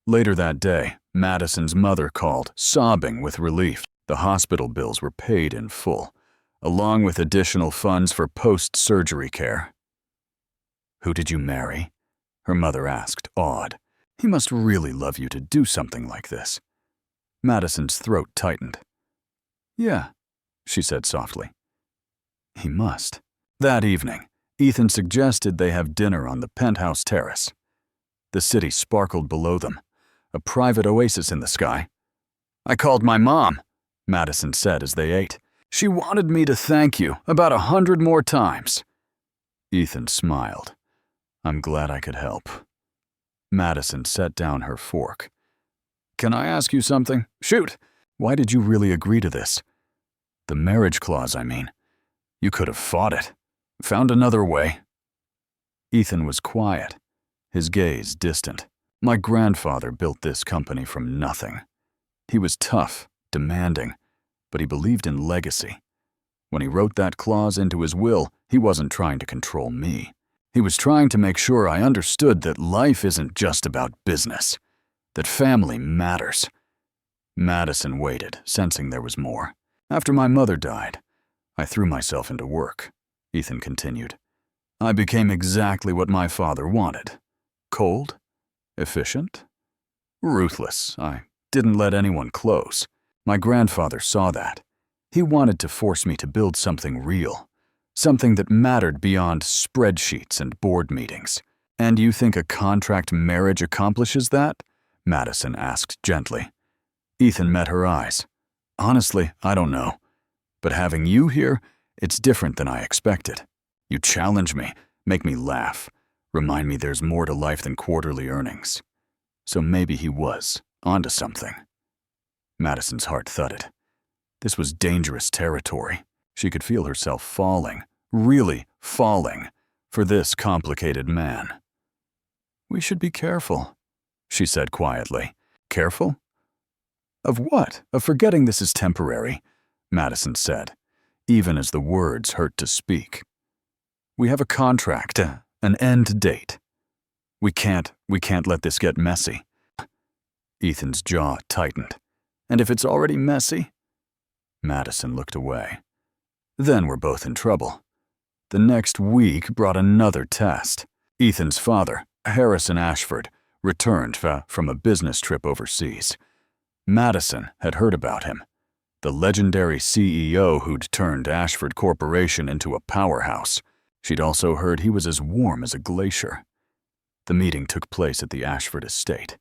Later that day, Madison's mother called, sobbing with relief. The hospital bills were paid in full, along with additional funds for post-surgery care. "Who did you marry?" her mother asked, awed. "He must really love you to do something like this." Madison's throat tightened. "Yeah," she said softly. "He must." That evening, Ethan suggested they have dinner on the penthouse terrace. The city sparkled below them, a private oasis in the sky. "I called my mom," Madison said as they ate. "She wanted me to thank you about 100 more times." Ethan smiled. "I'm glad I could help." Madison set down her fork. "Can I ask you something?" "Shoot! Why did you really agree to this?" "The marriage clause, I mean. You could have fought it. Found another way." Ethan was quiet, his gaze distant. "My grandfather built this company from nothing. He was tough, demanding, but he believed in legacy. When he wrote that clause into his will, he wasn't trying to control me. He was trying to make sure I understood that life isn't just about business, that family matters." Madison waited, sensing there was more. "After my mother died, I threw myself into work," Ethan continued. "I became exactly what my father wanted. Cold, efficient, ruthless. I didn't let anyone close. My grandfather saw that. He wanted to force me to build something real, something that mattered beyond spreadsheets and board meetings." "And you think a contract marriage accomplishes that?" Madison asked gently. Ethan met her eyes. "Honestly, I don't know. But having you here, it's different than I expected. You challenge me, make me laugh, remind me there's more to life than quarterly earnings." So maybe he was onto something. Madison's heart thudded. This was dangerous territory. She could feel herself falling, really falling, for this complicated man. "We should be careful," she said quietly. "Careful? Of what? Of forgetting this is temporary," Madison said, even as the words hurt to speak. "We have a contract, an end date. We can't let this get messy." Ethan's jaw tightened. "And if it's already messy?" Madison looked away. "Then we're both in trouble." The next week brought another test. Ethan's father, Harrison Ashford, returned from a business trip overseas. Madison had heard about him, the legendary CEO who'd turned Ashford Corporation into a powerhouse. She'd also heard he was as warm as a glacier. The meeting took place at the Ashford estate,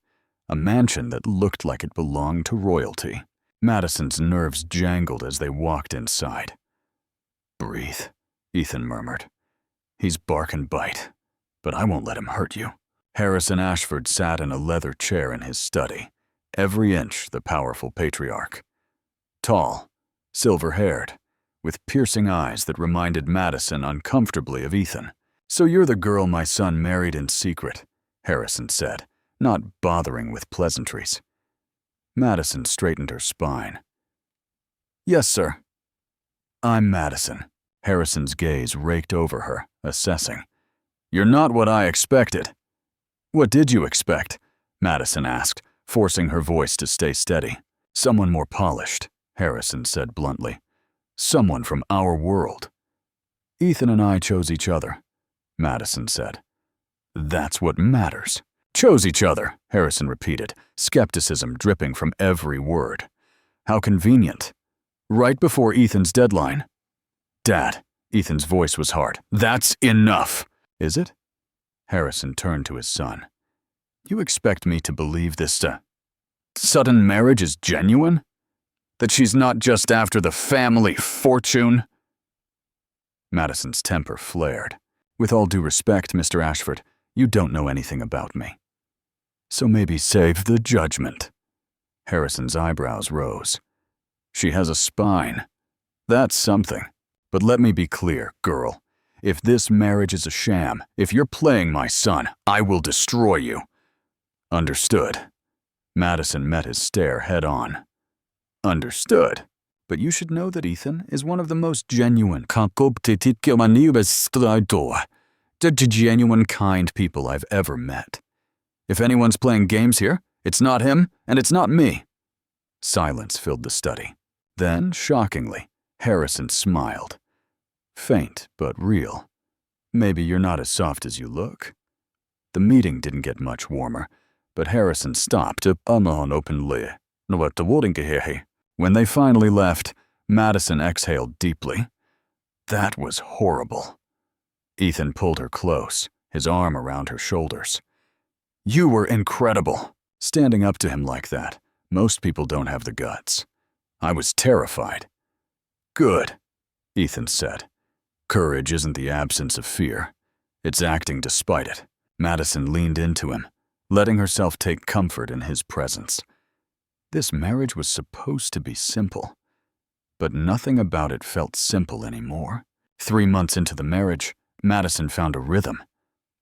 a mansion that looked like it belonged to royalty. Madison's nerves jangled as they walked inside. "Breathe," Ethan murmured. "He's bark and bite, but I won't let him hurt you." Harrison Ashford sat in a leather chair in his study, every inch the powerful patriarch. Tall, silver-haired, with piercing eyes that reminded Madison uncomfortably of Ethan. "So you're the girl my son married in secret," Harrison said, not bothering with pleasantries. Madison straightened her spine. "Yes, sir." "I'm Madison." Harrison's gaze raked over her, assessing. "You're not what I expected." "What did you expect?" Madison asked, forcing her voice to stay steady. "Someone more polished," Harrison said bluntly. "Someone from our world." "Ethan and I chose each other," Madison said. "That's what matters." "Chose each other," Harrison repeated, skepticism dripping from every word. "How convenient. Right before Ethan's deadline." "Dad," Ethan's voice was hard, "that's enough." "Is it?" Harrison turned to his son. "You expect me to believe this sudden marriage is genuine? That she's not just after the family fortune?" Madison's temper flared. "With all due respect, Mr. Ashford, you don't know anything about me. So maybe save the judgment." Harrison's eyebrows rose. "She has a spine. That's something. But let me be clear, girl. If this marriage is a sham, if you're playing my son, I will destroy you." "Understood." Madison met his stare head on. "Understood." But you should know that Ethan is one of the most genuine, genuine kind people I've ever met. If anyone's playing games here, it's not him and it's not me." Silence filled the study. Then, shockingly, Harrison smiled. Faint but real. "Maybe you're not as soft as you look." The meeting didn't get much warmer, but Harrison stopped openly. When they finally left, Madison exhaled deeply. That was horrible. Ethan pulled her close, his arm around her shoulders. "You were incredible." Standing up to him like that, most people don't have the guts. I was terrified. "Good," Ethan said. "Courage isn't the absence of fear. It's acting despite it." Madison leaned into him, letting herself take comfort in his presence. This marriage was supposed to be simple, but nothing about it felt simple anymore. 3 months into the marriage, Madison found a rhythm.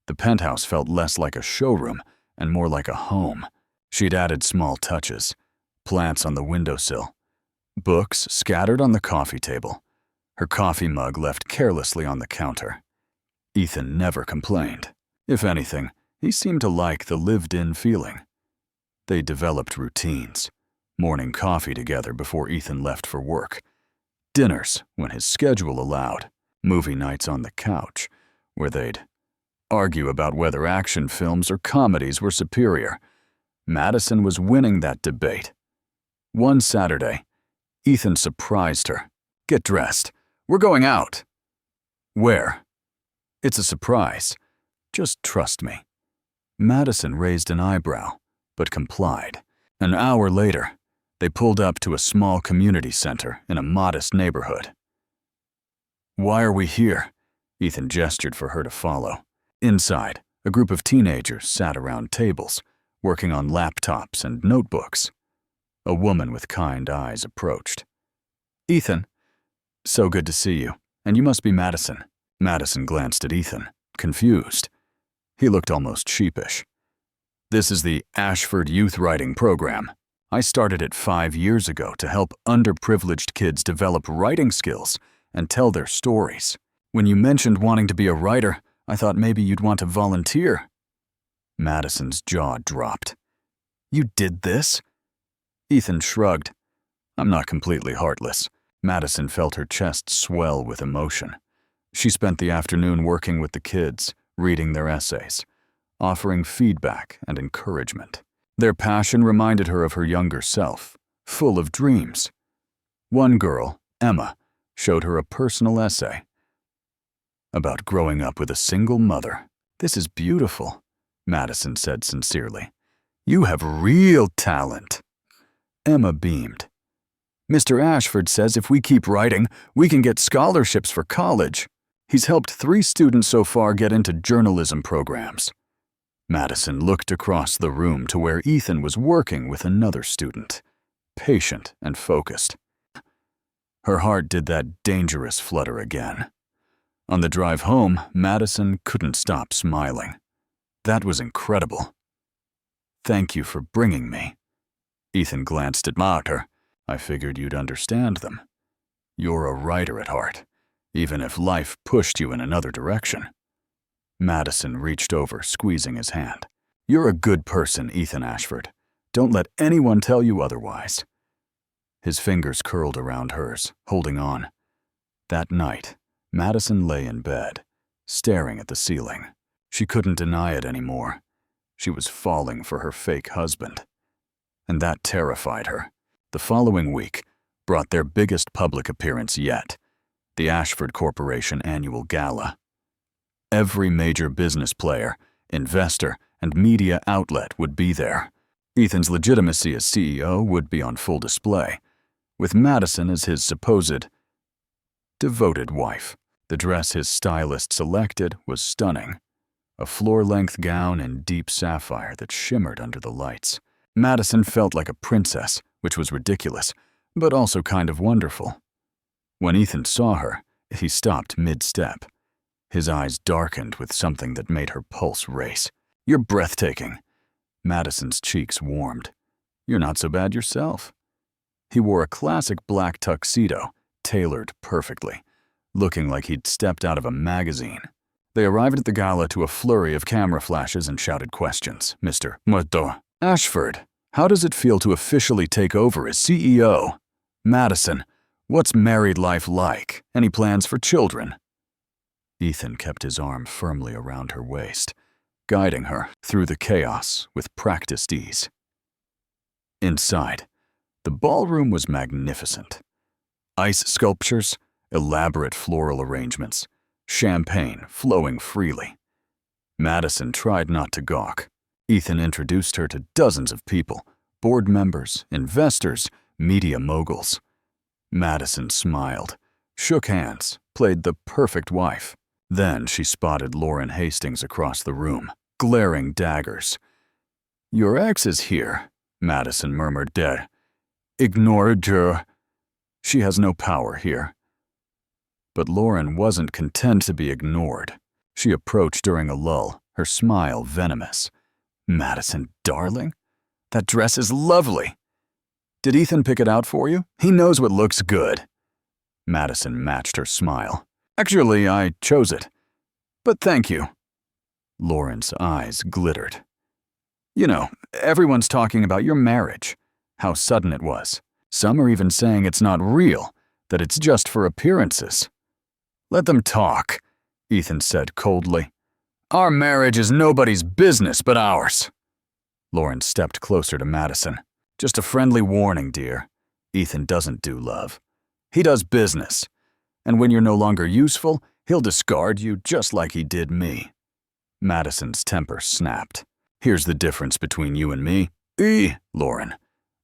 The penthouse felt less like a showroom and more like a home. She'd added small touches, plants on the windowsill, books scattered on the coffee table, her coffee mug left carelessly on the counter. Ethan never complained. If anything, he seemed to like the lived-in feeling. They developed routines. Morning coffee together before Ethan left for work. Dinners when his schedule allowed. Movie nights on the couch, where they'd argue about whether action films or comedies were superior. Madison was winning that debate. One Saturday, Ethan surprised her. "Get dressed. We're going out." "Where?" "It's a surprise. Just trust me." Madison raised an eyebrow, but complied. An hour later, they pulled up to a small community center in a modest neighborhood. "Why are we here?" Ethan gestured for her to follow. Inside, a group of teenagers sat around tables, working on laptops and notebooks. A woman with kind eyes approached. "Ethan, so good to see you, and you must be Madison." Madison glanced at Ethan, confused. He looked almost sheepish. "This is the Ashford Youth Writing Program. I started it 5 years ago to help underprivileged kids develop writing skills and tell their stories. When you mentioned wanting to be a writer, I thought maybe you'd want to volunteer." Madison's jaw dropped. "You did this?" Ethan shrugged. "I'm not completely heartless." Madison felt her chest swell with emotion. She spent the afternoon working with the kids, reading their essays, offering feedback and encouragement. Their passion reminded her of her younger self, full of dreams. One girl, Emma, showed her a personal essay about growing up with a single mother. "This is beautiful," Madison said sincerely. "You have real talent." Emma beamed. "Mr. Ashford says if we keep writing, we can get scholarships for college. He's helped 3 students so far get into journalism programs." Madison looked across the room to where Ethan was working with another student, patient and focused. Her heart did that dangerous flutter again. On the drive home, Madison couldn't stop smiling. That was incredible. "Thank you for bringing me." Ethan glanced at her. "I figured you'd understand them. You're a writer at heart, even if life pushed you in another direction." Madison reached over, squeezing his hand. "You're a good person, Ethan Ashford. Don't let anyone tell you otherwise." His fingers curled around hers, holding on. That night, Madison lay in bed, staring at the ceiling. She couldn't deny it anymore. She was falling for her fake husband. And that terrified her. The following week brought their biggest public appearance yet, the Ashford Corporation Annual Gala. Every major business player, investor, and media outlet would be there. Ethan's legitimacy as CEO would be on full display, with Madison as his supposed devoted wife. The dress his stylist selected was stunning. A floor-length gown in deep sapphire that shimmered under the lights. Madison felt like a princess, which was ridiculous, but also kind of wonderful. When Ethan saw her, he stopped mid-step. His eyes darkened with something that made her pulse race. "You're breathtaking." Madison's cheeks warmed. "You're not so bad yourself." He wore a classic black tuxedo, tailored perfectly, looking like he'd stepped out of a magazine. They arrived at the gala to a flurry of camera flashes and shouted questions. Mr. Murdo. Ashford, how does it feel to officially take over as CEO? Madison, what's married life like? Any plans for children? Ethan kept his arm firmly around her waist, guiding her through the chaos with practiced ease. Inside, the ballroom was magnificent. Ice sculptures, elaborate floral arrangements, champagne flowing freely. Madison tried not to gawk. Ethan introduced her to dozens of people, board members, investors, media moguls. Madison smiled, shook hands, played the perfect wife. Then she spotted Lauren Hastings across the room, glaring daggers. Your ex is here, Madison murmured. Ignore her. She has no power here. But Lauren wasn't content to be ignored. She approached during a lull, her smile venomous. Madison, darling, that dress is lovely. Did Ethan pick it out for you? He knows what looks good. Madison matched her smile. Actually, I chose it. But thank you. Lauren's eyes glittered. You know, everyone's talking about your marriage, how sudden it was. Some are even saying it's not real, that it's just for appearances. Let them talk, Ethan said coldly. Our marriage is nobody's business but ours. Lauren stepped closer to Madison. Just a friendly warning, dear. Ethan doesn't do love. He does business. And when you're no longer useful, he'll discard you just like he did me. Madison's temper snapped. Here's the difference between you and me. Lauren,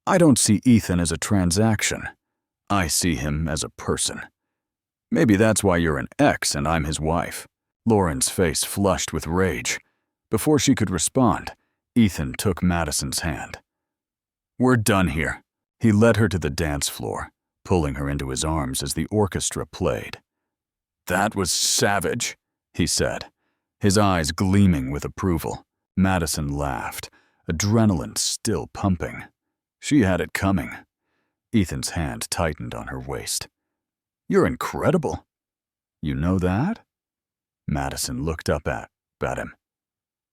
I don't see Ethan as a transaction. I see him as a person. Maybe that's why you're an ex and I'm his wife. Lauren's face flushed with rage. Before she could respond, Ethan took Madison's hand. We're done here. He led her to the dance floor, pulling her into his arms as the orchestra played. That was savage, he said, his eyes gleaming with approval. Madison laughed, adrenaline still pumping. She had it coming. Ethan's hand tightened on her waist. You're incredible. You know that? Madison looked up at him,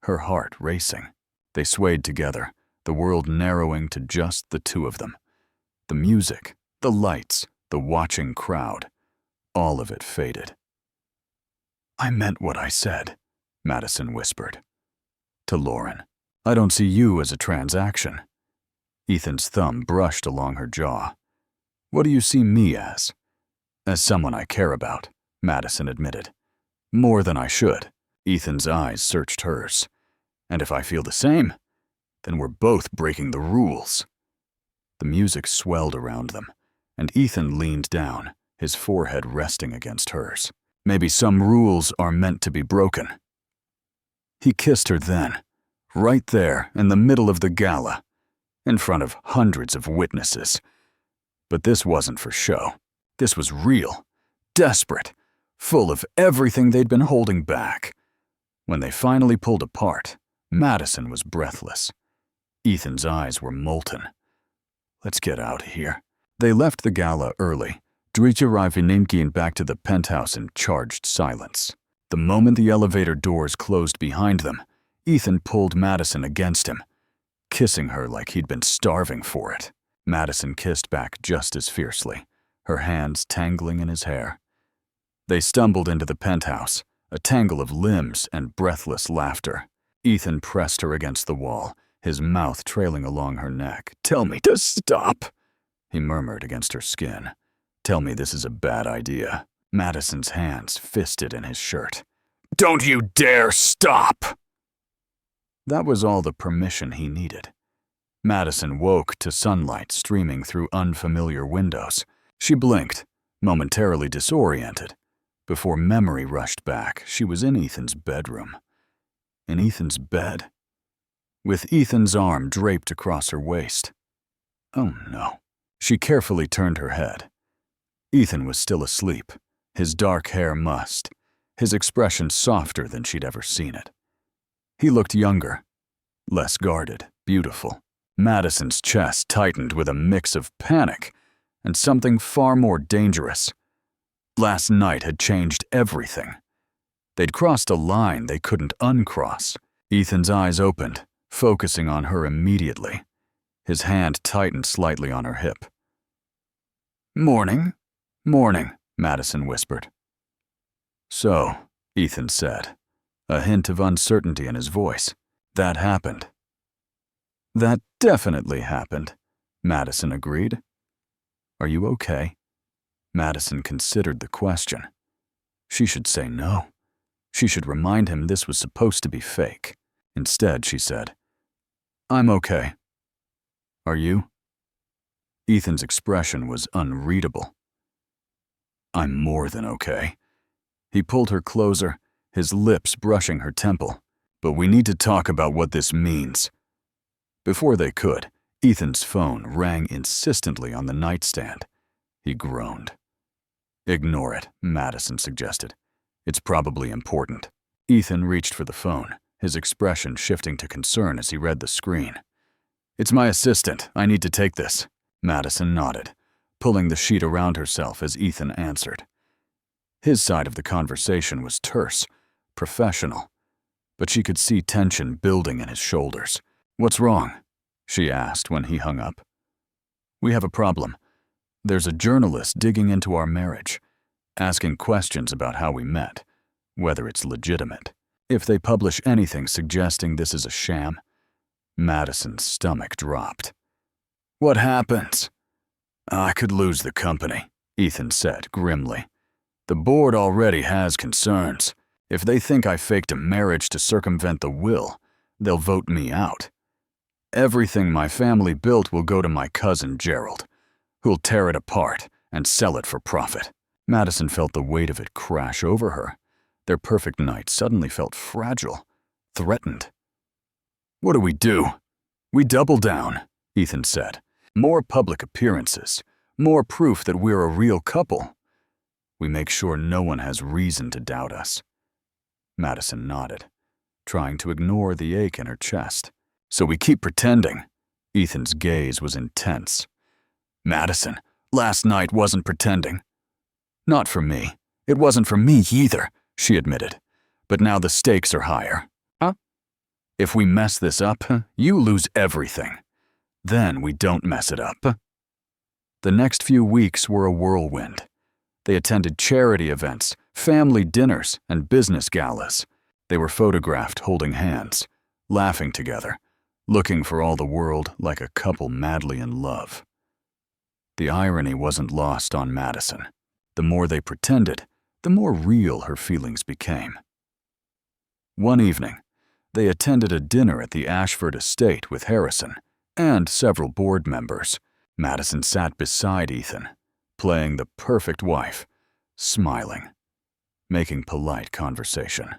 her heart racing. They swayed together, the world narrowing to just the two of them. The music, the lights, the watching crowd, all of it faded. I meant what I said, Madison whispered. To Lauren, I don't see you as a transaction. Ethan's thumb brushed along her jaw. What do you see me as? As someone I care about, Madison admitted. More than I should. Ethan's eyes searched hers. And if I feel the same, then we're both breaking the rules. The music swelled around them, and Ethan leaned down, his forehead resting against hers. Maybe some rules are meant to be broken. He kissed her then, right there in the middle of the gala, in front of hundreds of witnesses. But this wasn't for show. This was real, desperate, full of everything they'd been holding back. When they finally pulled apart, Madison was breathless. Ethan's eyes were molten. Let's get out of here. They left the gala early, driving back to the penthouse in charged silence. The moment the elevator doors closed behind them, Ethan pulled Madison against him, kissing her like he'd been starving for it. Madison kissed back just as fiercely, her hands tangling in his hair. They stumbled into the penthouse, a tangle of limbs and breathless laughter. Ethan pressed her against the wall, his mouth trailing along her neck. Tell me to stop, he murmured against her skin. Tell me this is a bad idea. Madison's hands fisted in his shirt. Don't you dare stop! That was all the permission he needed. Madison woke to sunlight streaming through unfamiliar windows. She blinked, momentarily disoriented. Before memory rushed back, she was in Ethan's bedroom. In Ethan's bed, with Ethan's arm draped across her waist. Oh no. She carefully turned her head. Ethan was still asleep, his dark hair mussed, his expression softer than she'd ever seen it. He looked younger, less guarded, beautiful. Madison's chest tightened with a mix of panic and something far more dangerous. Last night had changed everything. They'd crossed a line they couldn't uncross. Ethan's eyes opened, focusing on her immediately. His hand tightened slightly on her hip. "Morning, morning," Madison whispered. "So," Ethan said, a hint of uncertainty in his voice, "that happened." "That definitely happened," Madison agreed. "Are you okay?" Madison considered the question. She should say no. She should remind him this was supposed to be fake. Instead, she said, "I'm okay. Are you?" Ethan's expression was unreadable. "I'm more than okay." He pulled her closer, his lips brushing her temple. "But we need to talk about what this means." Before they could, Ethan's phone rang insistently on the nightstand. He groaned. "Ignore it," Madison suggested. "It's probably important." Ethan reached for the phone, his expression shifting to concern as he read the screen. "It's my assistant. I need to take this." Madison nodded, pulling the sheet around herself as Ethan answered. His side of the conversation was terse, professional, but she could see tension building in his shoulders. "What's wrong?" she asked when he hung up. "We have a problem. There's a journalist digging into our marriage, asking questions about how we met, whether it's legitimate. If they publish anything suggesting this is a sham..." Madison's stomach dropped. "What happens?" "I could lose the company," Ethan said grimly. "The board already has concerns. If they think I faked a marriage to circumvent the will, they'll vote me out. Everything my family built will go to my cousin Gerald, who'll tear it apart and sell it for profit." Madison felt the weight of it crash over her. Their perfect night suddenly felt fragile, threatened. "What do we do?" "We double down," Ethan said. "More public appearances, more proof that we're a real couple. We make sure no one has reason to doubt us." Madison nodded, trying to ignore the ache in her chest. "So we keep pretending." Ethan's gaze was intense. "Madison, last night wasn't pretending." "Not for me. It wasn't for me either," she admitted. "But now the stakes are higher." "Huh?" "If we mess this up, you lose everything. Then we don't mess it up." The next few weeks were a whirlwind. They attended charity events, family dinners, and business galas. They were photographed holding hands, laughing together, looking for all the world like a couple madly in love. The irony wasn't lost on Madison. The more they pretended, the more real her feelings became. One evening, they attended a dinner at the Ashford estate with Harrison and several board members. Madison sat beside Ethan, playing the perfect wife, smiling, making polite conversation.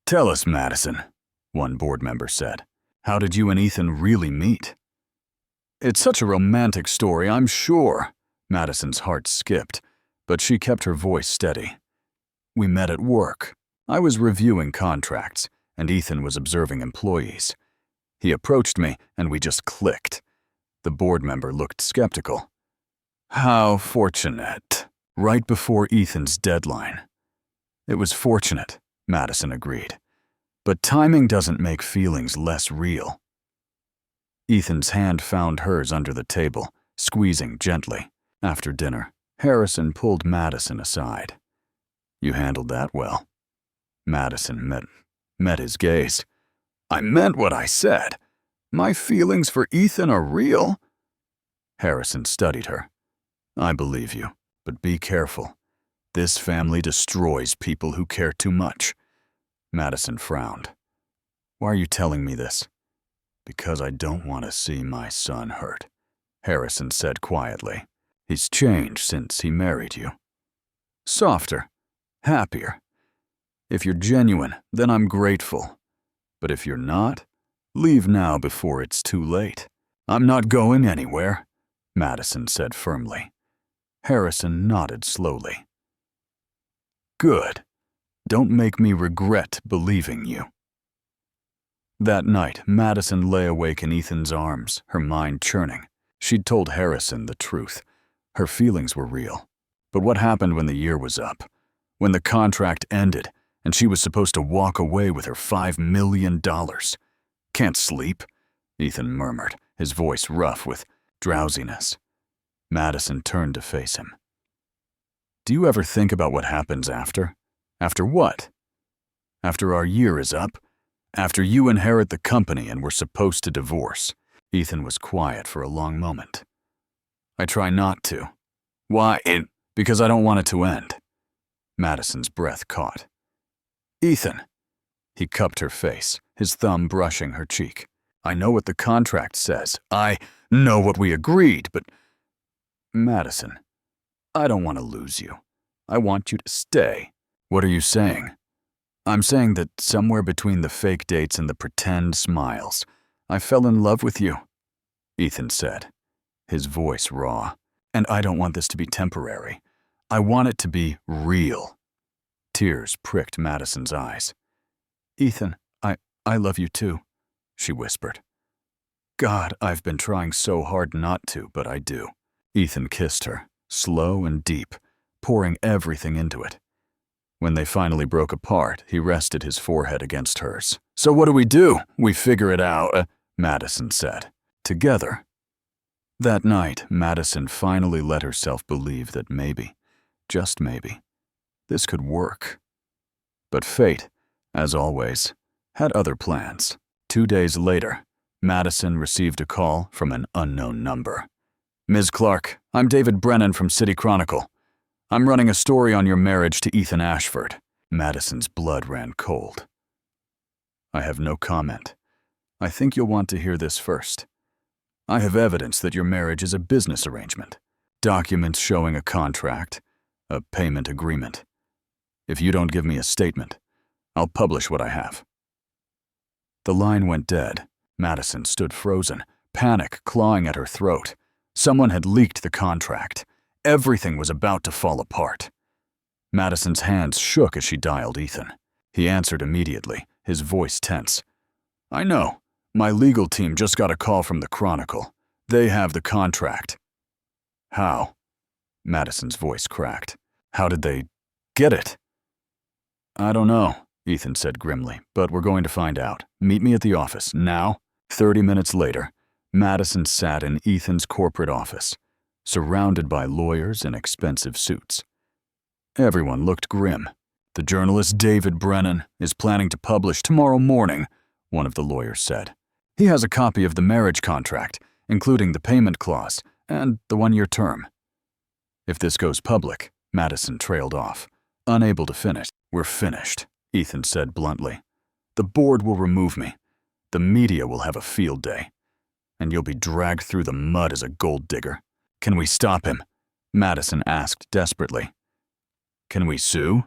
"Tell us, Madison," one board member said. "How did you and Ethan really meet?" "It's such a romantic story, I'm sure." Madison's heart skipped, but she kept her voice steady. "We met at work. I was reviewing contracts, and Ethan was observing employees. He approached me, and we just clicked." The board member looked skeptical. "How fortunate." Right before Ethan's deadline. "It was fortunate," Madison agreed. "But timing doesn't make feelings less real." Ethan's hand found hers under the table, squeezing gently. After dinner, Harrison pulled Madison aside. "You handled that well." Madison met his gaze. "I meant what I said. My feelings for Ethan are real." Harrison studied her. "I believe you, but be careful. This family destroys people who care too much." Madison frowned. "Why are you telling me this?" "Because I don't want to see my son hurt," Harrison said quietly. "He's changed since he married you. Softer, happier. If you're genuine, then I'm grateful. But if you're not, leave now before it's too late." "I'm not going anywhere," Madison said firmly. Harrison nodded slowly. "Good. Don't make me regret believing you." That night, Madison lay awake in Ethan's arms, her mind churning. She'd told Harrison the truth. Her feelings were real. But what happened when the year was up? When the contract ended and she was supposed to walk away with her $5 million? Can't sleep, Ethan murmured, his voice rough with drowsiness. Madison turned to face him. Do you ever think about what happens after? After what? After our year is up? After you inherit the company and we're supposed to divorce? Ethan was quiet for a long moment. I try not to. Why? Because I don't want it to end. Madison's breath caught. Ethan. He cupped her face, his thumb brushing her cheek. I know what the contract says. I know what we agreed, but… Madison, I don't want to lose you. I want you to stay. What are you saying? I'm saying that somewhere between the fake dates and the pretend smiles, I fell in love with you, Ethan said, his voice raw. And I don't want this to be temporary. I want it to be real. Tears pricked Madison's eyes. Ethan, I love you too, she whispered. God, I've been trying so hard not to, but I do. Ethan kissed her, slow and deep, pouring everything into it. When they finally broke apart, he rested his forehead against hers. So what do? We figure it out, Madison said. Together. That night, Madison finally let herself believe that maybe, just maybe, this could work. But fate, as always, had other plans. 2 days later, Madison received a call from an unknown number. Ms. Clark, I'm David Brennan from City Chronicle. I'm running a story on your marriage to Ethan Ashford. Madison's blood ran cold. I have no comment. I think you'll want to hear this first. I have evidence that your marriage is a business arrangement. Documents showing a contract, a payment agreement. If you don't give me a statement, I'll publish what I have. The line went dead. Madison stood frozen, panic clawing at her throat. Someone had leaked the contract. Everything was about to fall apart. Madison's hands shook as she dialed Ethan. He answered immediately, his voice tense. I know. My legal team just got a call from the Chronicle. They have the contract. How? Madison's voice cracked. How did they get it? I don't know, Ethan said grimly, but we're going to find out. Meet me at the office, now. 30 minutes later, Madison sat in Ethan's corporate office, surrounded by lawyers in expensive suits. Everyone looked grim. The journalist David Brennan is planning to publish tomorrow morning, one of the lawyers said. He has a copy of the marriage contract, including the payment clause and the 1-year term. If this goes public, Madison trailed off, unable to finish. We're finished, Ethan said bluntly. The board will remove me. The media will have a field day. And you'll be dragged through the mud as a gold digger. Can we stop him? Madison asked desperately. Can we sue?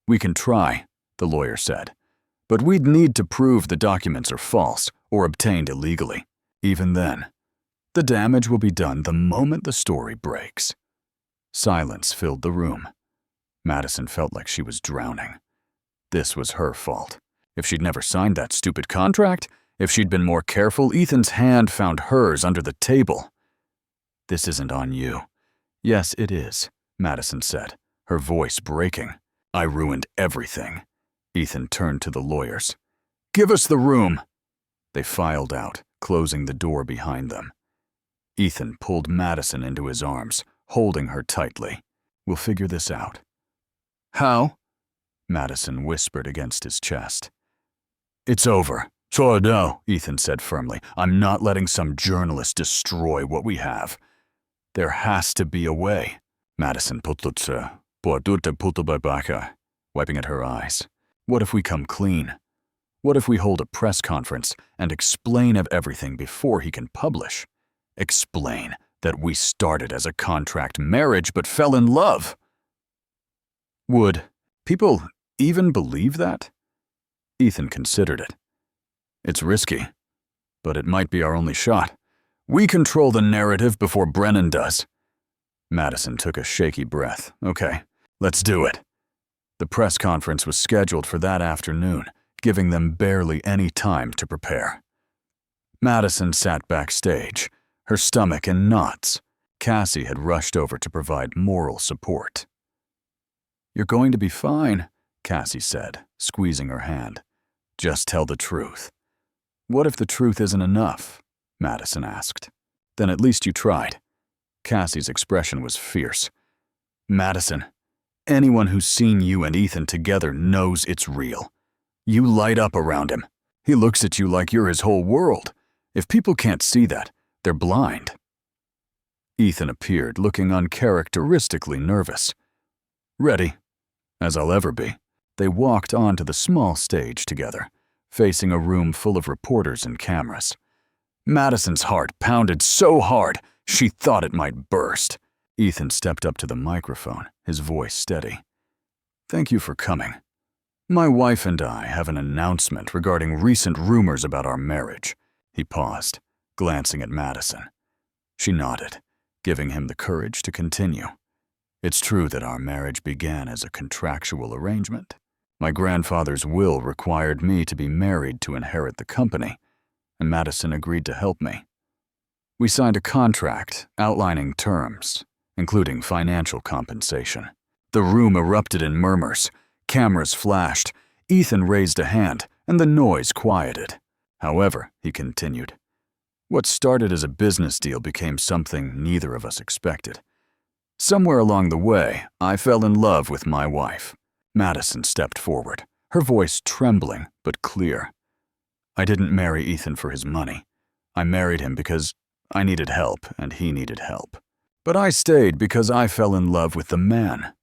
We can try, the lawyer said. But we'd need to prove the documents are false or obtained illegally. Even then, the damage will be done the moment the story breaks. Silence filled the room. Madison felt like she was drowning. This was her fault. If she'd never signed that stupid contract, if she'd been more careful, Ethan's hand found hers under the table. This isn't on you. Yes, it is, Madison said, her voice breaking. I ruined everything. Ethan turned to the lawyers. Give us the room. They filed out, closing the door behind them. Ethan pulled Madison into his arms, holding her tightly. We'll figure this out. How? Madison whispered against his chest. It's over. So no, Ethan said firmly. I'm not letting some journalist destroy what we have. There has to be a way. Madison wiping at her eyes. What if we come clean? What if we hold a press conference and explain everything before he can publish? Explain that we started as a contract marriage but fell in love. Would people even believe that? Ethan considered it. It's risky, but it might be our only shot. We control the narrative before Brennan does. Madison took a shaky breath. Okay, let's do it. The press conference was scheduled for that afternoon, giving them barely any time to prepare. Madison sat backstage, her stomach in knots. Cassie had rushed over to provide moral support. "You're going to be fine," Cassie said, squeezing her hand. "Just tell the truth." "What if the truth isn't enough?" Madison asked. "Then at least you tried." Cassie's expression was fierce. "Madison, anyone who's seen you and Ethan together knows it's real. You light up around him. He looks at you like you're his whole world. If people can't see that, they're blind." Ethan appeared, looking uncharacteristically nervous. "Ready, as I'll ever be." They walked onto the small stage together, facing a room full of reporters and cameras. Madison's heart pounded so hard she thought it might burst. Ethan stepped up to the microphone, his voice steady. "Thank you for coming. My wife and I have an announcement regarding recent rumors about our marriage." He paused, glancing at Madison. She nodded, giving him the courage to continue. "It's true that our marriage began as a contractual arrangement. My grandfather's will required me to be married to inherit the company, and Madison agreed to help me. We signed a contract outlining terms, including financial compensation." The room erupted in murmurs. Cameras flashed. Ethan raised a hand, and the noise quieted. "However," he continued, "what started as a business deal became something neither of us expected. Somewhere along the way, I fell in love with my wife." Madison stepped forward, her voice trembling but clear. "I didn't marry Ethan for his money. I married him because I needed help and he needed help. But I stayed because I fell in love with the man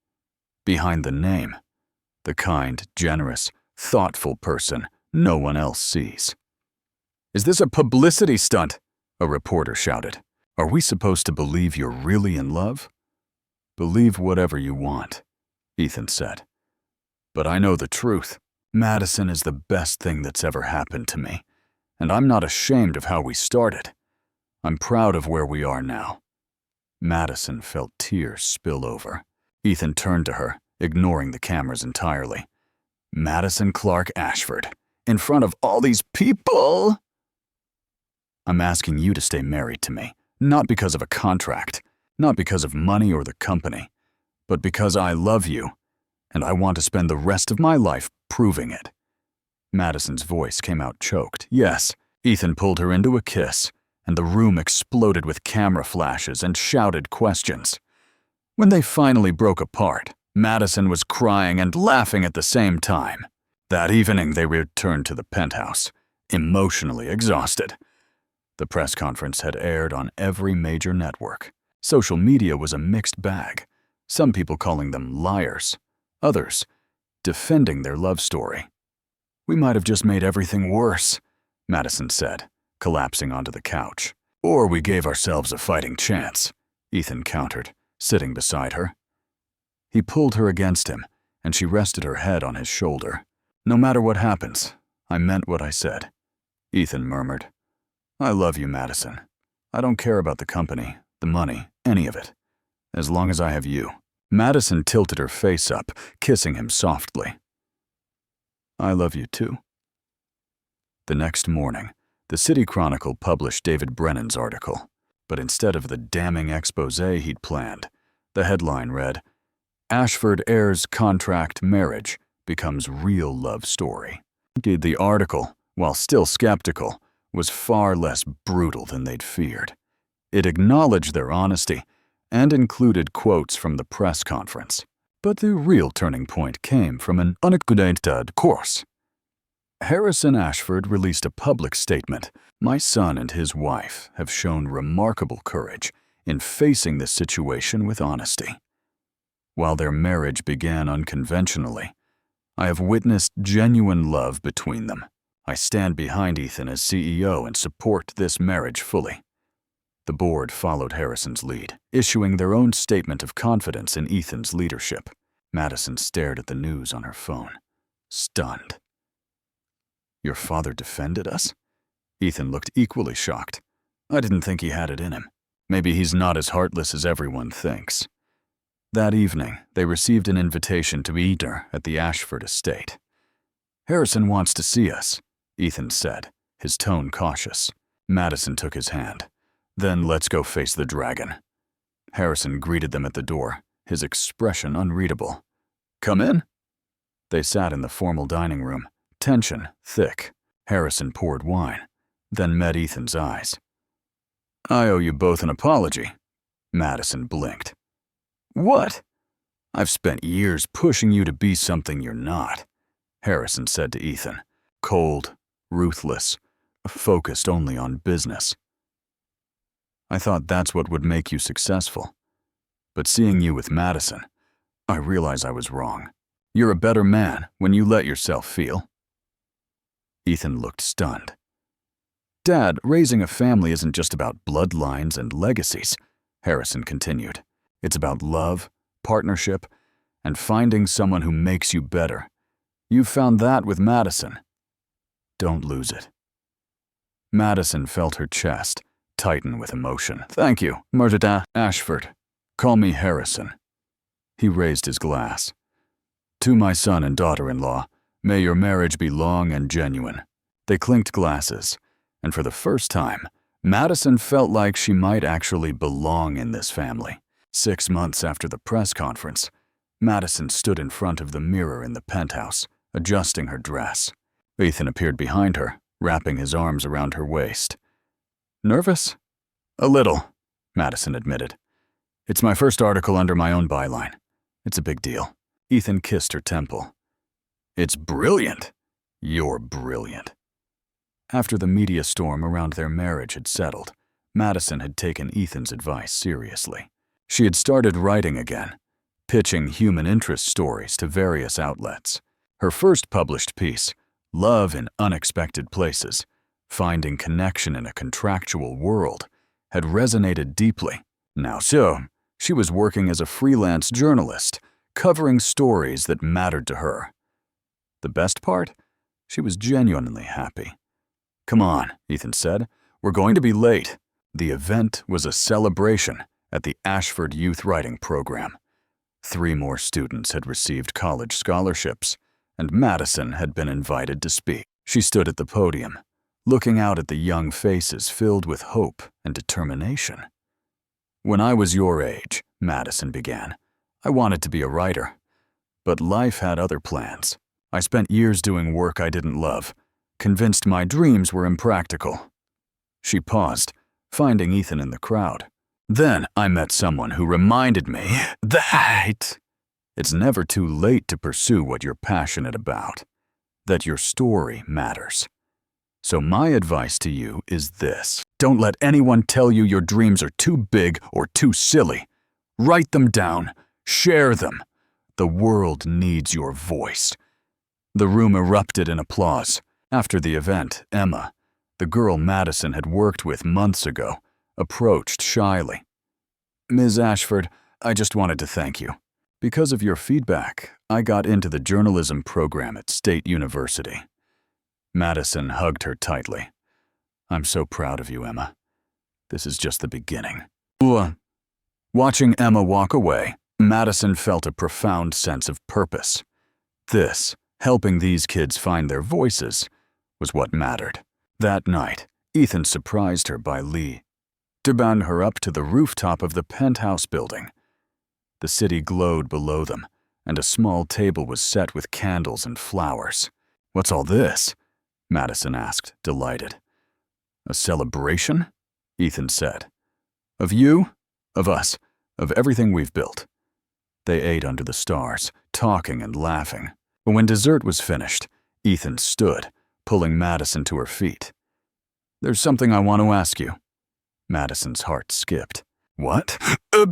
behind the name, the kind, generous, thoughtful person no one else sees." "Is this a publicity stunt?" a reporter shouted. "Are we supposed to believe you're really in love?" "Believe whatever you want," Ethan said. "But I know the truth. Madison is the best thing that's ever happened to me, and I'm not ashamed of how we started. I'm proud of where we are now." Madison felt tears spill over. Ethan turned to her, ignoring the cameras entirely. "Madison Clark Ashford, in front of all these people?" "I'm asking you to stay married to me, not because of a contract, not because of money or the company, but because I love you, and I want to spend the rest of my life proving it." Madison's voice came out choked. "Yes." Ethan pulled her into a kiss, and the room exploded with camera flashes and shouted questions. When they finally broke apart, Madison was crying and laughing at the same time. That evening, they returned to the penthouse, emotionally exhausted. The press conference had aired on every major network. Social media was a mixed bag, some people calling them liars, others defending their love story. "We might have just made everything worse," Madison said, collapsing onto the couch. "Or we gave ourselves a fighting chance," Ethan countered, sitting beside her. He pulled her against him, and she rested her head on his shoulder. "No matter what happens, I meant what I said," Ethan murmured. "I love you, Madison. I don't care about the company, the money, any of it, as long as I have you." Madison tilted her face up, kissing him softly. "I love you too." The next morning, the City Chronicle published David Brennan's article, but instead of the damning exposé he'd planned, the headline read, "Ashford Heir's Contract Marriage Becomes Real Love Story." The article, while still skeptical, was far less brutal than they'd feared. It acknowledged their honesty and included quotes from the press conference. But the real turning point came from an unexpected course. Harrison Ashford released a public statement. "My son and his wife have shown remarkable courage in facing this situation with honesty. While their marriage began unconventionally, I have witnessed genuine love between them. I stand behind Ethan as CEO and support this marriage fully." The board followed Harrison's lead, issuing their own statement of confidence in Ethan's leadership. Madison stared at the news on her phone, stunned. "Your father defended us?" Ethan looked equally shocked. "I didn't think he had it in him. Maybe he's not as heartless as everyone thinks." That evening, they received an invitation to eat dinner at the Ashford estate. "Harrison wants to see us," Ethan said, his tone cautious. Madison took his hand. Then let's go face the dragon. Harrison greeted them at the door, his expression unreadable. Come in? They sat in the formal dining room, tension thick. Harrison poured wine, then met Ethan's eyes. I owe you both an apology. Madison blinked. What? I've spent years pushing you to be something you're not, Harrison said to Ethan. Cold, ruthless, focused only on business. I thought that's what would make you successful. But seeing you with Madison, I realize I was wrong. You're a better man when you let yourself feel. Ethan looked stunned. Dad, raising a family isn't just about bloodlines and legacies, Harrison continued. It's about love, partnership, and finding someone who makes you better. You've found that with Madison. Don't lose it. Madison felt her chest tighten with emotion. Thank you, Murtada Ashford. Call me Harrison. He raised his glass. To my son and daughter-in-law, may your marriage be long and genuine. They clinked glasses, and for the first time, Madison felt like she might actually belong in this family. 6 months after the press conference, Madison stood in front of the mirror in the penthouse, adjusting her dress. Ethan appeared behind her, wrapping his arms around her waist. Nervous? A little, Madison admitted. It's my first article under my own byline. It's a big deal. Ethan kissed her temple. It's brilliant. You're brilliant. After the media storm around their marriage had settled, Madison had taken Ethan's advice seriously. She had started writing again, pitching human interest stories to various outlets. Her first published piece, Love in Unexpected Places, Finding Connection in a Contractual World, had resonated deeply. Now so, she was working as a freelance journalist, covering stories that mattered to her. The best part? She was genuinely happy. Come on, Ethan said. We're going to be late. The event was a celebration at the Ashford Youth Writing Program. 3 more students had received college scholarships, and Madison had been invited to speak. She stood at the podium, looking out at the young faces filled with hope and determination. When I was your age, Madison began, I wanted to be a writer. But life had other plans. I spent years doing work I didn't love, convinced my dreams were impractical. She paused, finding Ethan in the crowd. Then I met someone who reminded me that it's never too late to pursue what you're passionate about, that your story matters. So my advice to you is this. Don't let anyone tell you your dreams are too big or too silly. Write them down. Share them. The world needs your voice. The room erupted in applause. After the event, Emma, the girl Madison had worked with months ago, approached shyly. Ms. Ashford, I just wanted to thank you. Because of your feedback, I got into the journalism program at State University. Madison hugged her tightly. I'm so proud of you, Emma. This is just the beginning. Watching Emma walk away, Madison felt a profound sense of purpose. This, helping these kids find their voices, was what mattered. That night, Ethan surprised her by to bound her up to the rooftop of the penthouse building. The city glowed below them, and a small table was set with candles and flowers. What's all this? Madison asked, delighted. A celebration? Ethan said. Of you, of us, of everything we've built. They ate under the stars, talking and laughing. But when dessert was finished, Ethan stood, pulling Madison to her feet. There's something I want to ask you. Madison's heart skipped. What?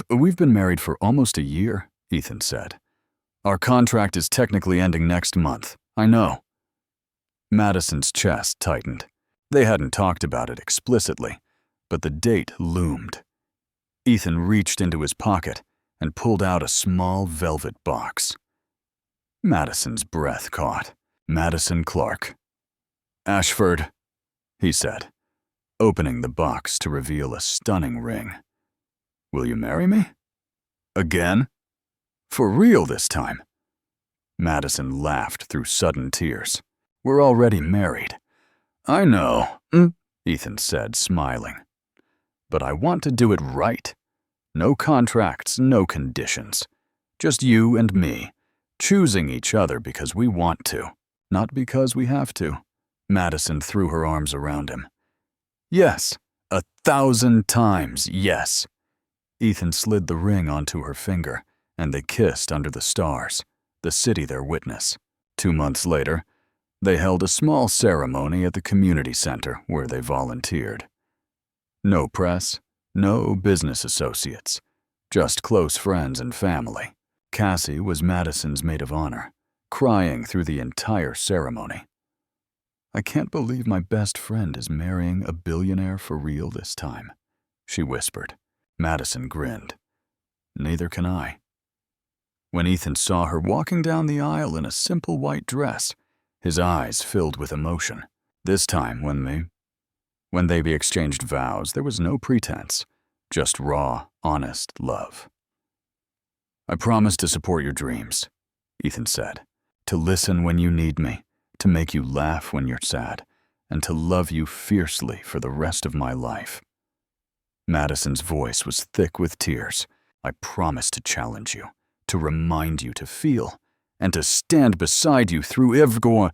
We've been married for almost a year, Ethan said. Our contract is technically ending next month. I know. Madison's chest tightened. They hadn't talked about it explicitly, but the date loomed. Ethan reached into his pocket and pulled out a small velvet box. Madison's breath caught. Madison Clark. Ashford, he said, opening the box to reveal a stunning ring. Will you marry me? Again? For real this time? Madison laughed through sudden tears. We're already married. I know, Ethan said, smiling. But I want to do it right. No contracts, no conditions. Just you and me, choosing each other because we want to, not because we have to. Madison threw her arms around him. Yes, 1,000 times yes. Ethan slid the ring onto her finger, and they kissed under the stars, the city their witness. 2 months later, they held a small ceremony at the community center where they volunteered. No press, no business associates, just close friends and family. Cassie was Madison's maid of honor, crying through the entire ceremony. I can't believe my best friend is marrying a billionaire for real this time, she whispered. Madison grinned. Neither can I. When Ethan saw her walking down the aisle in a simple white dress, his eyes filled with emotion. This time, when they exchanged vows, there was no pretense, just raw, honest love. I promise to support your dreams, Ethan said, to listen when you need me, to make you laugh when you're sad, and to love you fiercely for the rest of my life. Madison's voice was thick with tears. I promise to challenge you, to remind you to feel, and to stand beside you through everything.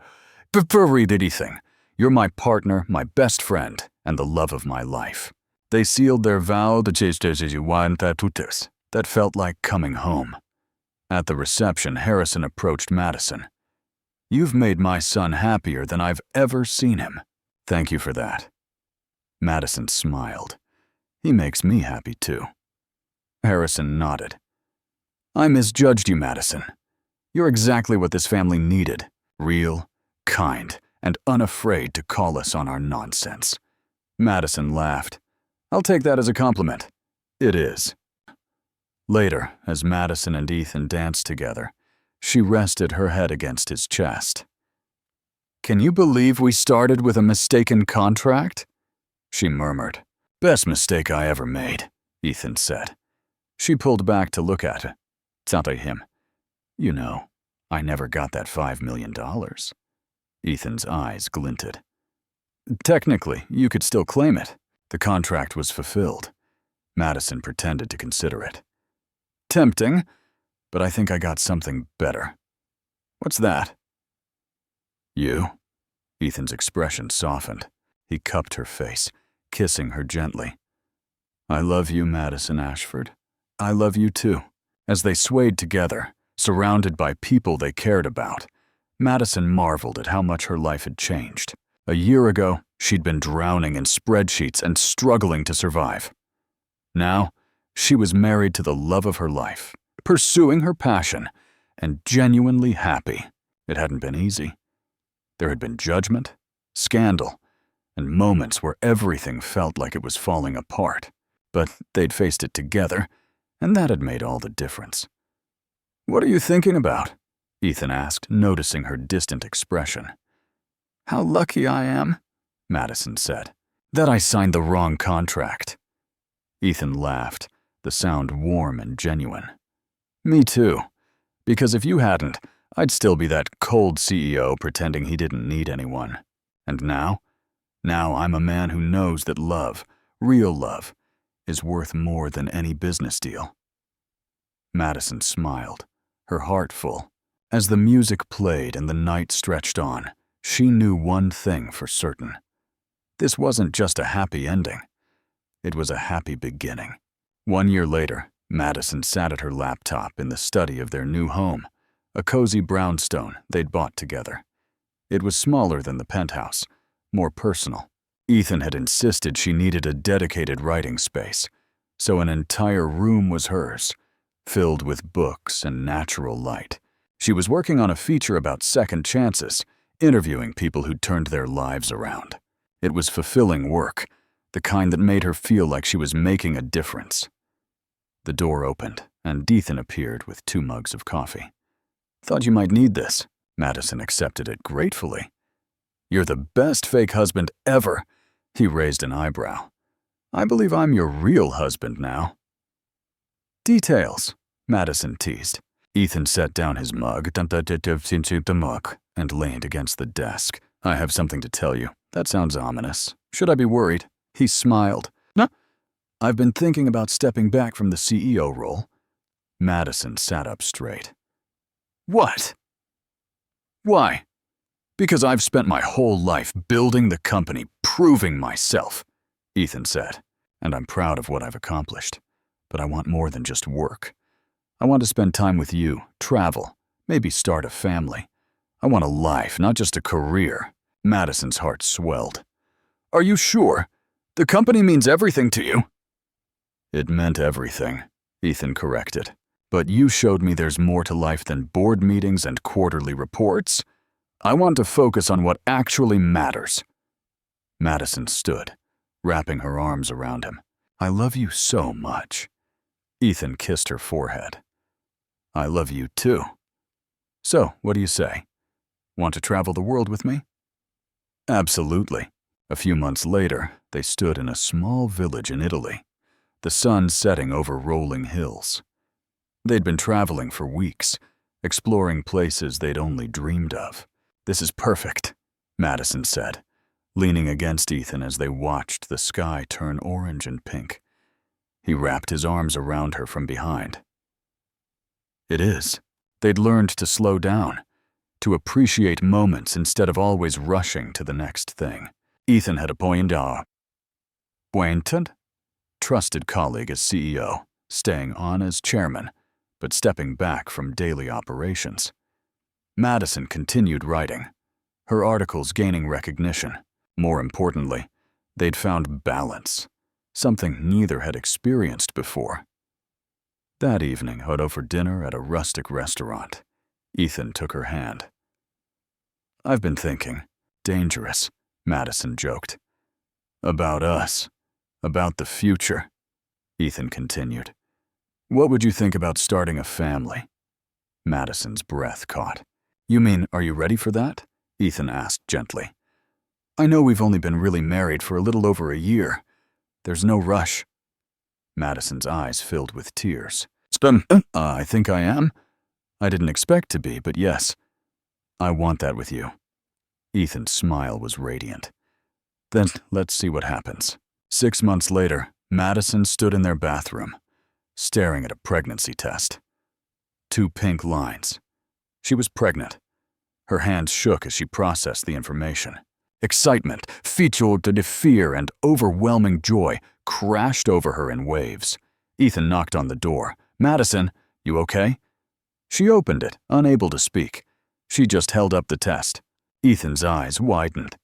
You're my partner, my best friend, and the love of my life. They sealed their vow that felt like coming home. At the reception, Harrison approached Madison. You've made my son happier than I've ever seen him. Thank you for that. Madison smiled. He makes me happy too. Harrison nodded. I misjudged you, Madison. You're exactly what this family needed. Real, kind, and unafraid to call us on our nonsense. Madison laughed. I'll take that as a compliment. It is. Later, as Madison and Ethan danced together, she rested her head against his chest. Can you believe we started with a mistaken contract? She murmured. Best mistake I ever made, Ethan said. She pulled back to look at him. You know, I never got that $5 million. Ethan's eyes glinted. Technically, you could still claim it. The contract was fulfilled. Madison pretended to consider it. Tempting, but I think I got something better. What's that? You? Ethan's expression softened. He cupped her face, kissing her gently. I love you, Madison Ashford. I love you too. As they swayed together, surrounded by people they cared about, Madison marveled at how much her life had changed. A year ago, she'd been drowning in spreadsheets and struggling to survive. Now, she was married to the love of her life, pursuing her passion, and genuinely happy. It hadn't been easy. There had been judgment, scandal, and moments where everything felt like it was falling apart. But they'd faced it together, and that had made all the difference. What are you thinking about? Ethan asked, noticing her distant expression. How lucky I am, Madison said, that I signed the wrong contract. Ethan laughed, the sound warm and genuine. Me too, because if you hadn't, I'd still be that cold CEO pretending he didn't need anyone. And now I'm a man who knows that love, real love, is worth more than any business deal. Madison smiled, her heart full. As the music played and the night stretched on, she knew one thing for certain. This wasn't just a happy ending. It was a happy beginning. 1 year later, Madison sat at her laptop in the study of their new home, a cozy brownstone they'd bought together. It was smaller than the penthouse, more personal. Ethan had insisted she needed a dedicated writing space, so an entire room was hers, filled with books and natural light. She was working on a feature about second chances, interviewing people who'd turned their lives around. It was fulfilling work, the kind that made her feel like she was making a difference. The door opened, and Ethan appeared with 2 mugs of coffee. Thought you might need this. Madison accepted it gratefully. You're the best fake husband ever. He raised an eyebrow. I believe I'm your real husband now. Details, Madison teased. Ethan set down his mug and leaned against the desk. I have something to tell you. That sounds ominous. Should I be worried? He smiled. No, I've been thinking about stepping back from the CEO role. Madison sat up straight. What? Why? Because I've spent my whole life building the company, proving myself, Ethan said, and I'm proud of what I've accomplished. But I want more than just work. I want to spend time with you, travel, maybe start a family. I want a life, not just a career. Madison's heart swelled. Are you sure? The company means everything to you. It meant everything, Ethan corrected. But you showed me there's more to life than board meetings and quarterly reports. I want to focus on what actually matters. Madison stood, wrapping her arms around him. I love you so much. Ethan kissed her forehead. I love you too. So, what do you say? Want to travel the world with me? Absolutely. A few months later, they stood in a small village in Italy, the sun setting over rolling hills. They'd been traveling for weeks, exploring places they'd only dreamed of. This is perfect, Madison said, leaning against Ethan as they watched the sky turn orange and pink. He wrapped his arms around her from behind. It is. They'd learned to slow down, to appreciate moments instead of always rushing to the next thing. Ethan had appointed trusted colleague as CEO, staying on as chairman, but stepping back from daily operations. Madison continued writing, her articles gaining recognition. More importantly, they'd found balance, something neither had experienced before. That evening, out over dinner at a rustic restaurant, Ethan took her hand. I've been thinking. Dangerous, Madison joked. About us. About the future, Ethan continued. What would you think about starting a family? Madison's breath caught. You mean, are you ready for that? Ethan asked gently. I know we've only been really married for a little over a year. There's no rush. Madison's eyes filled with tears. I think I am. I didn't expect to be, but yes. I want that with you. Ethan's smile was radiant. Then let's see what happens. 6 months later, Madison stood in their bathroom, staring at a pregnancy test. 2 pink lines. She was pregnant. Her hands shook as she processed the information. Excitement, featured to fear and overwhelming joy, crashed over her in waves. Ethan knocked on the door. Madison, you okay? She opened it, unable to speak. She just held up the test. Ethan's eyes widened.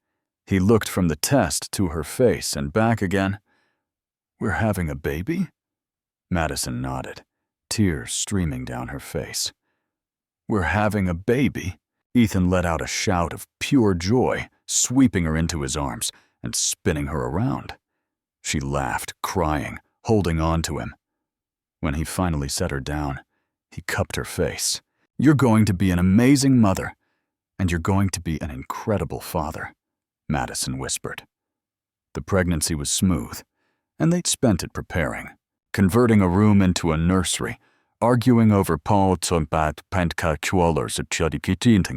He looked from the test to her face and back again. We're having a baby? Madison nodded, tears streaming down her face. We're having a baby? Ethan let out a shout of pure joy, sweeping her into his arms and spinning her around. She laughed, crying, holding on to him. When he finally set her down, he cupped her face. You're going to be an amazing mother, and you're going to be an incredible father, Madison whispered. The pregnancy was smooth, and they'd spent it preparing, converting a room into a nursery, arguing over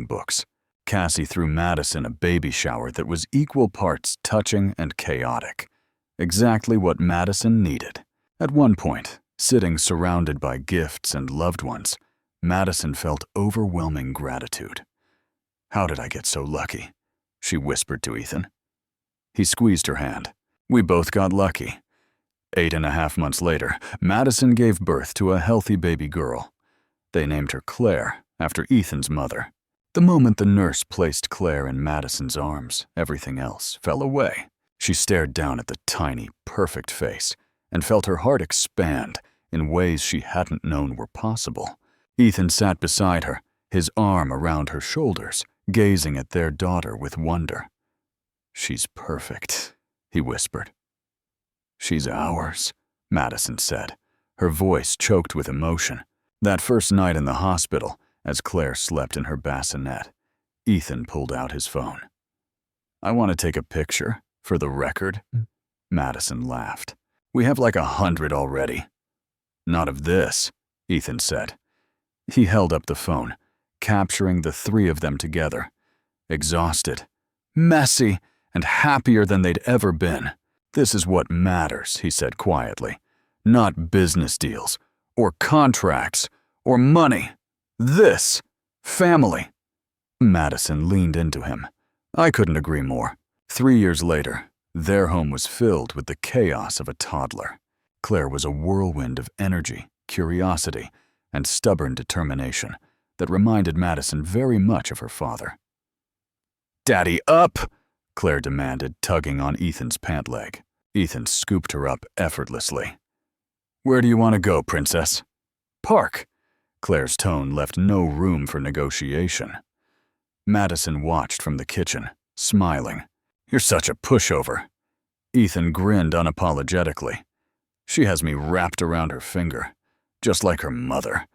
books. Cassie threw Madison a baby shower that was equal parts touching and chaotic, exactly what Madison needed. At one point, sitting surrounded by gifts and loved ones, Madison felt overwhelming gratitude. How did I get so lucky? She whispered to Ethan. He squeezed her hand. We both got lucky. 8.5 months later, Madison gave birth to a healthy baby girl. They named her Claire, after Ethan's mother. The moment the nurse placed Claire in Madison's arms, everything else fell away. She stared down at the tiny, perfect face and felt her heart expand in ways she hadn't known were possible. Ethan sat beside her, his arm around her shoulders, gazing at their daughter with wonder. She's perfect, he whispered. She's ours, Madison said, her voice choked with emotion. That first night in the hospital, as Claire slept in her bassinet, Ethan pulled out his phone. I want to take a picture, for the record. Madison laughed. We have like 100 already. Not of this, Ethan said. He held up the phone, capturing the 3 of them together, exhausted, messy, and happier than they'd ever been. "This is what matters," he said quietly. "Not business deals, or contracts, or money. This. Family." Madison leaned into him. I couldn't agree more. 3 years later, their home was filled with the chaos of a toddler. Claire was a whirlwind of energy, curiosity, and stubborn determination that reminded Madison very much of her father. "Daddy up!" Claire demanded, tugging on Ethan's pant leg. Ethan scooped her up effortlessly. "Where do you want to go, princess?" "Park." Claire's tone left no room for negotiation. Madison watched from the kitchen, smiling. "You're such a pushover." Ethan grinned unapologetically. "She has me wrapped around her finger, just like her mother."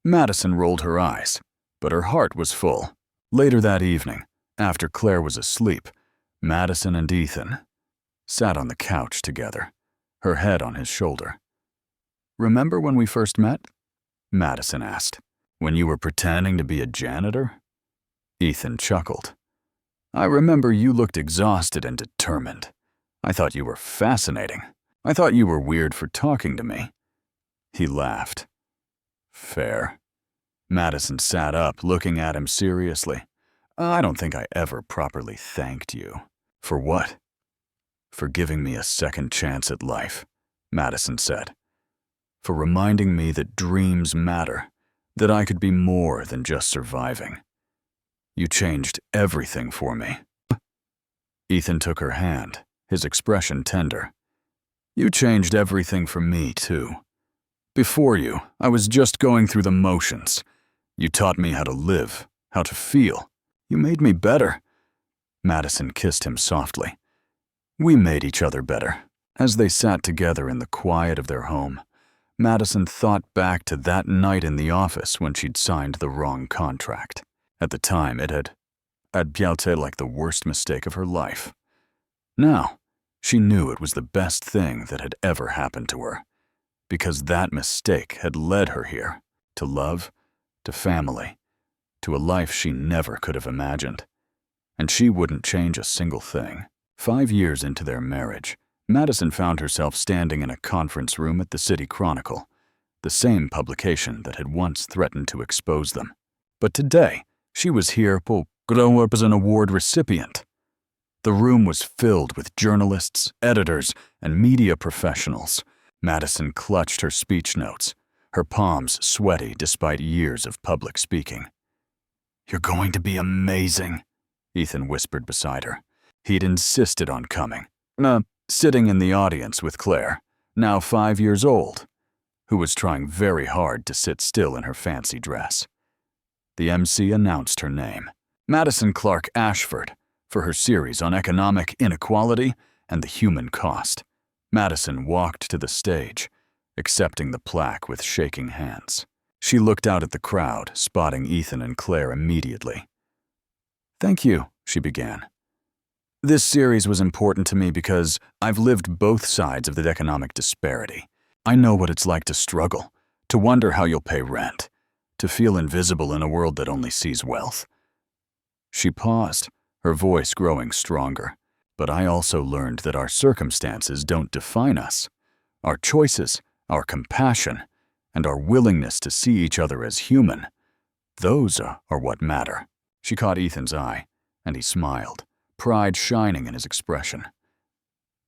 Madison rolled her eyes, but her heart was full. Later that evening, after Claire was asleep, Madison and Ethan sat on the couch together, her head on his shoulder. "Remember when we first met?" Madison asked. "When you were pretending to be a janitor?" Ethan chuckled. "I remember you looked exhausted and determined. I thought you were fascinating. I thought you were weird for talking to me." He laughed. "Fair." Madison sat up, looking at him seriously. "I don't think I ever properly thanked you." "For what?" "For giving me a second chance at life," Madison said. "For reminding me that dreams matter, that I could be more than just surviving. You changed everything for me." Ethan took her hand, his expression tender. "You changed everything for me, too. Before you, I was just going through the motions. You taught me how to live, how to feel. You made me better." Madison kissed him softly. "We made each other better." As they sat together in the quiet of their home, Madison thought back to that night in the office when she'd signed the wrong contract. At the time, it had felt like the worst mistake of her life. Now, she knew it was the best thing that had ever happened to her, because that mistake had led her here, to love, to family, to a life she never could have imagined. And she wouldn't change a single thing. 5 years into their marriage, Madison found herself standing in a conference room at the City Chronicle, the same publication that had once threatened to expose them. But today, she was here to grow up as an award recipient. The room was filled with journalists, editors, and media professionals. Madison clutched her speech notes, her palms sweaty despite years of public speaking. "You're going to be amazing," Ethan whispered beside her. He'd insisted on coming, sitting in the audience with Claire, now 5 years old, who was trying very hard to sit still in her fancy dress. The MC announced her name, Madison Clark Ashford, for her series on economic inequality and the human cost. Madison walked to the stage, accepting the plaque with shaking hands. She looked out at the crowd, spotting Ethan and Claire immediately. "Thank you," she began. "This series was important to me because I've lived both sides of the economic disparity. I know what it's like to struggle, to wonder how you'll pay rent, to feel invisible in a world that only sees wealth." She paused, her voice growing stronger. "But I also learned that our circumstances don't define us. Our choices, our compassion, and our willingness to see each other as human, those are what matter." She caught Ethan's eye, and he smiled, pride shining in his expression.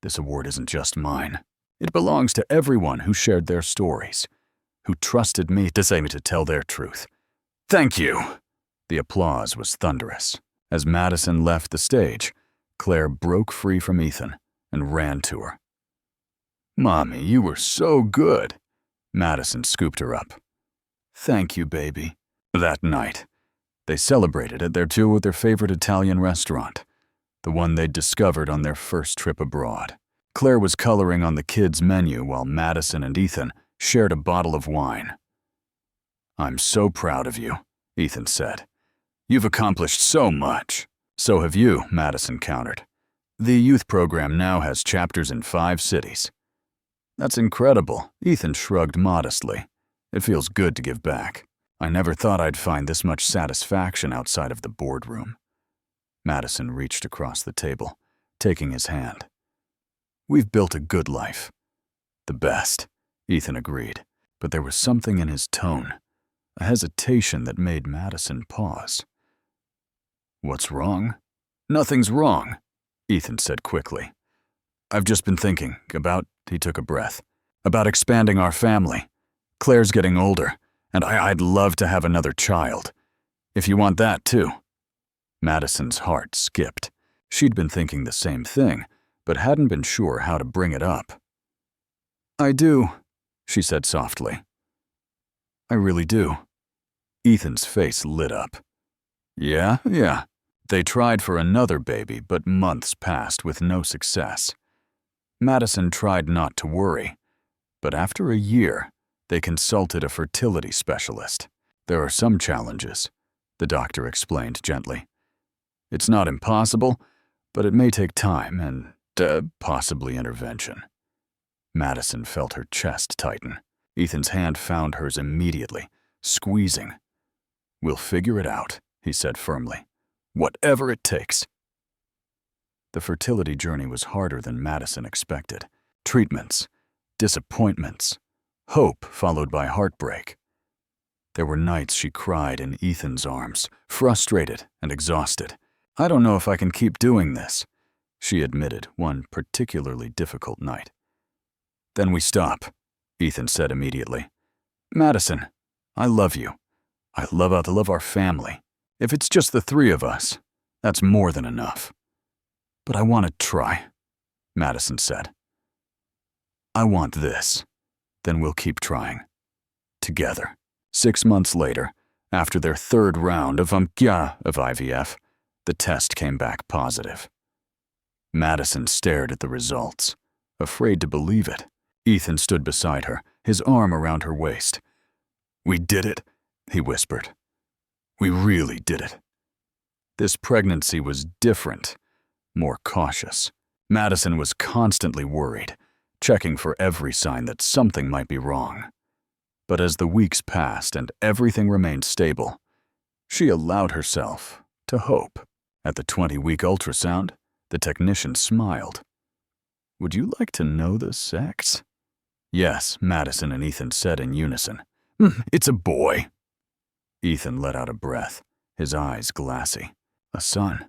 "This award isn't just mine. It belongs to everyone who shared their stories, who trusted me to tell their truth. Thank you." The applause was thunderous. As Madison left the stage, Claire broke free from Ethan and ran to her. "Mommy, you were so good." Madison scooped her up. "Thank you, baby." That night, they celebrated at their favorite Italian restaurant, the one they'd discovered on their first trip abroad. Claire was coloring on the kids' menu while Madison and Ethan shared a bottle of wine. "I'm so proud of you," Ethan said. "You've accomplished so much." "So have you," Madison countered. "The youth program now has chapters in 5 cities." "That's incredible," Ethan shrugged modestly. "It feels good to give back. I never thought I'd find this much satisfaction outside of the boardroom." Madison reached across the table, taking his hand. We've built a good life. The best, Ethan agreed, but there was something in his tone, a hesitation that made Madison pause. What's wrong? Nothing's wrong, Ethan said quickly. I've just been thinking about, he took a breath, about expanding our family. Claire's getting older, and I'd love to have another child. If you want that too. Madison's heart skipped. She'd been thinking the same thing, but hadn't been sure how to bring it up. I do, she said softly. I really do. Ethan's face lit up. Yeah. They tried for another baby, but months passed with no success. Madison tried not to worry, but after a year, they consulted a fertility specialist. There are some challenges, the doctor explained gently. It's not impossible, but it may take time and possibly intervention. Madison felt her chest tighten. Ethan's hand found hers immediately, squeezing. We'll figure it out, he said firmly. Whatever it takes. The fertility journey was harder than Madison expected. Treatments, disappointments, hope followed by heartbreak. There were nights she cried in Ethan's arms, frustrated and exhausted. I don't know if I can keep doing this, she admitted one particularly difficult night. Then we stop, Ethan said immediately. Madison, I love you. I love our family. If it's just the three of us, that's more than enough. But I want to try, Madison said. I want this. Then we'll keep trying. Together. 6 months later, after their third round of IVF, the test came back positive. Madison stared at the results, afraid to believe it. Ethan stood beside her, his arm around her waist. We did it, he whispered. We really did it. This pregnancy was different, more cautious. Madison was constantly worried, checking for every sign that something might be wrong. But as the weeks passed and everything remained stable, she allowed herself to hope. At the 20-week ultrasound, the technician smiled. Would you like to know the sex? Yes, Madison and Ethan said in unison. It's a boy. Ethan let out a breath, his eyes glassy. A son.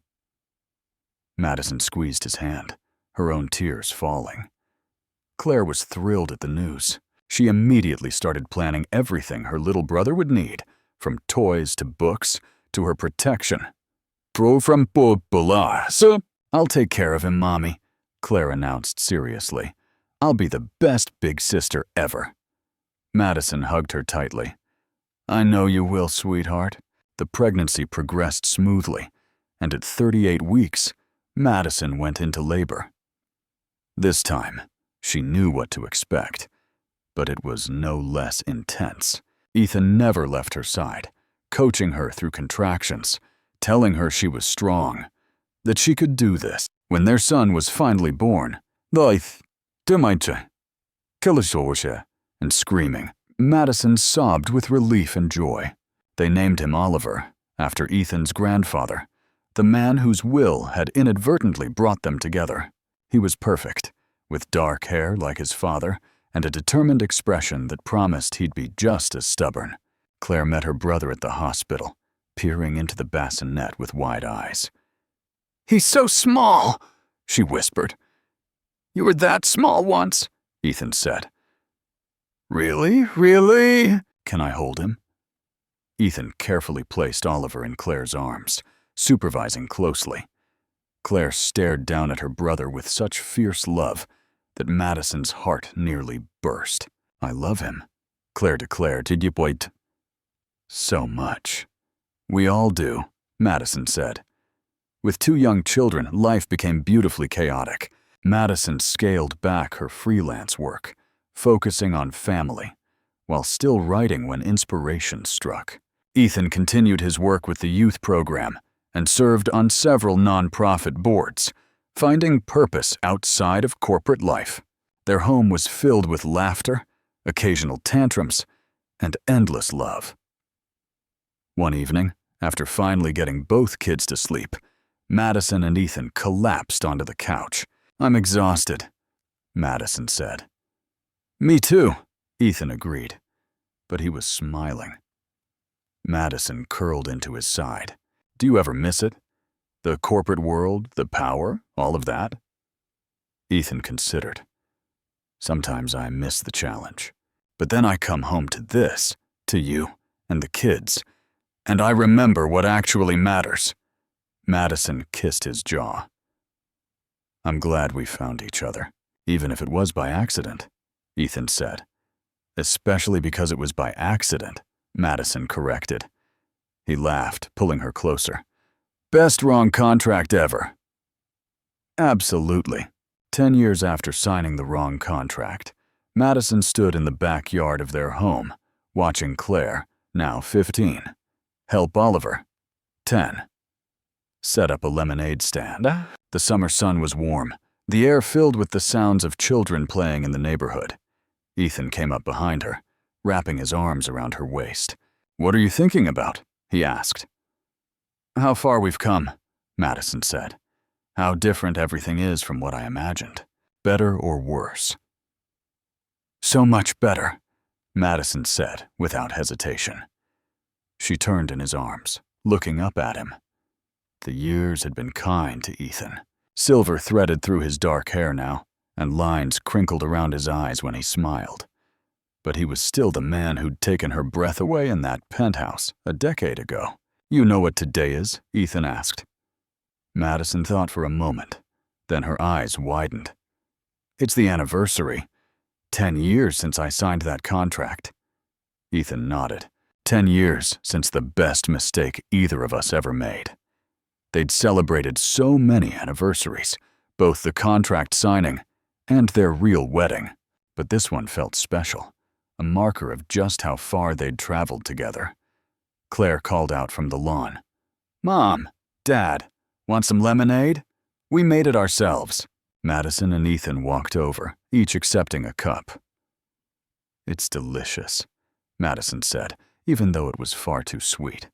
Madison squeezed his hand, her own tears falling. Claire was thrilled at the news. She immediately started planning everything her little brother would need, from toys to books to her protection. So, I'll take care of him, Mommy, Claire announced seriously. I'll be the best big sister ever. Madison hugged her tightly. I know you will, sweetheart. The pregnancy progressed smoothly, and at 38 weeks, Madison went into labor. This time, she knew what to expect, but it was no less intense. Ethan never left her side, coaching her through contractions, telling her she was strong, that she could do this. When their son was finally born, and screaming, Madison sobbed with relief and joy. They named him Oliver, after Ethan's grandfather, the man whose will had inadvertently brought them together. He was perfect, with dark hair like his father and a determined expression that promised he'd be just as stubborn. Claire met her brother at the hospital, peering into the bassinet with wide eyes. He's so small, she whispered. You were that small once, Ethan said. Really? Can I hold him? Ethan carefully placed Oliver in Claire's arms, supervising closely. Claire stared down at her brother with such fierce love that Madison's heart nearly burst. I love him, Claire declared. Did you wait? So much. We all do, Madison said. With 2 young children, life became beautifully chaotic. Madison scaled back her freelance work, focusing on family, while still writing when inspiration struck. Ethan continued his work with the youth program and served on several nonprofit boards, finding purpose outside of corporate life. Their home was filled with laughter, occasional tantrums, and endless love. One evening, after finally getting both kids to sleep, Madison and Ethan collapsed onto the couch. I'm exhausted, Madison said. Me too, Ethan agreed, but he was smiling. Madison curled into his side. Do you ever miss it? The corporate world, the power, all of that? Ethan considered. Sometimes I miss the challenge. But then I come home to this, to you, and the kids, and I remember what actually matters. Madison kissed his jaw. I'm glad we found each other, even if it was by accident, Ethan said. Especially because it was by accident, Madison corrected. He laughed, pulling her closer. Best wrong contract ever. Absolutely. 10 years after signing the wrong contract, Madison stood in the backyard of their home, watching Claire, now 15, help Oliver, 10, set up a lemonade stand. The summer sun was warm, the air filled with the sounds of children playing in the neighborhood. Ethan came up behind her, wrapping his arms around her waist. What are you thinking about? He asked. How far we've come, Madison said. How different everything is from what I imagined. Better or worse? So much better, Madison said without hesitation. She turned in his arms, looking up at him. The years had been kind to Ethan. Silver threaded through his dark hair now, and lines crinkled around his eyes when he smiled. But he was still the man who'd taken her breath away in that penthouse a decade ago. You know what today is? Ethan asked. Madison thought for a moment, then her eyes widened. It's the anniversary. 10 years since I signed that contract. Ethan nodded. 10 years since the best mistake either of us ever made. They'd celebrated so many anniversaries, both the contract signing and their real wedding. But this one felt special, a marker of just how far they'd traveled together. Claire called out from the lawn. Mom, Dad, want some lemonade? We made it ourselves. Madison and Ethan walked over, each accepting a cup. It's delicious, Madison said, even though it was far too sweet.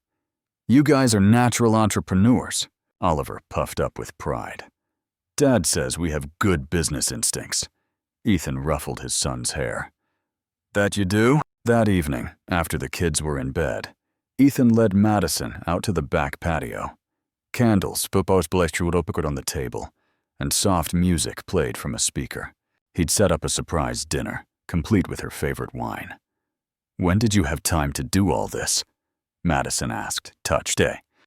You guys are natural entrepreneurs, Oliver puffed up with pride. Dad says we have good business instincts. Ethan ruffled his son's hair. That you do? That evening, after the kids were in bed, Ethan led Madison out to the back patio. Candles on the table, and soft music played from a speaker. He'd set up a surprise dinner, complete with her favorite wine. When did you have time to do all this? Madison asked, touched.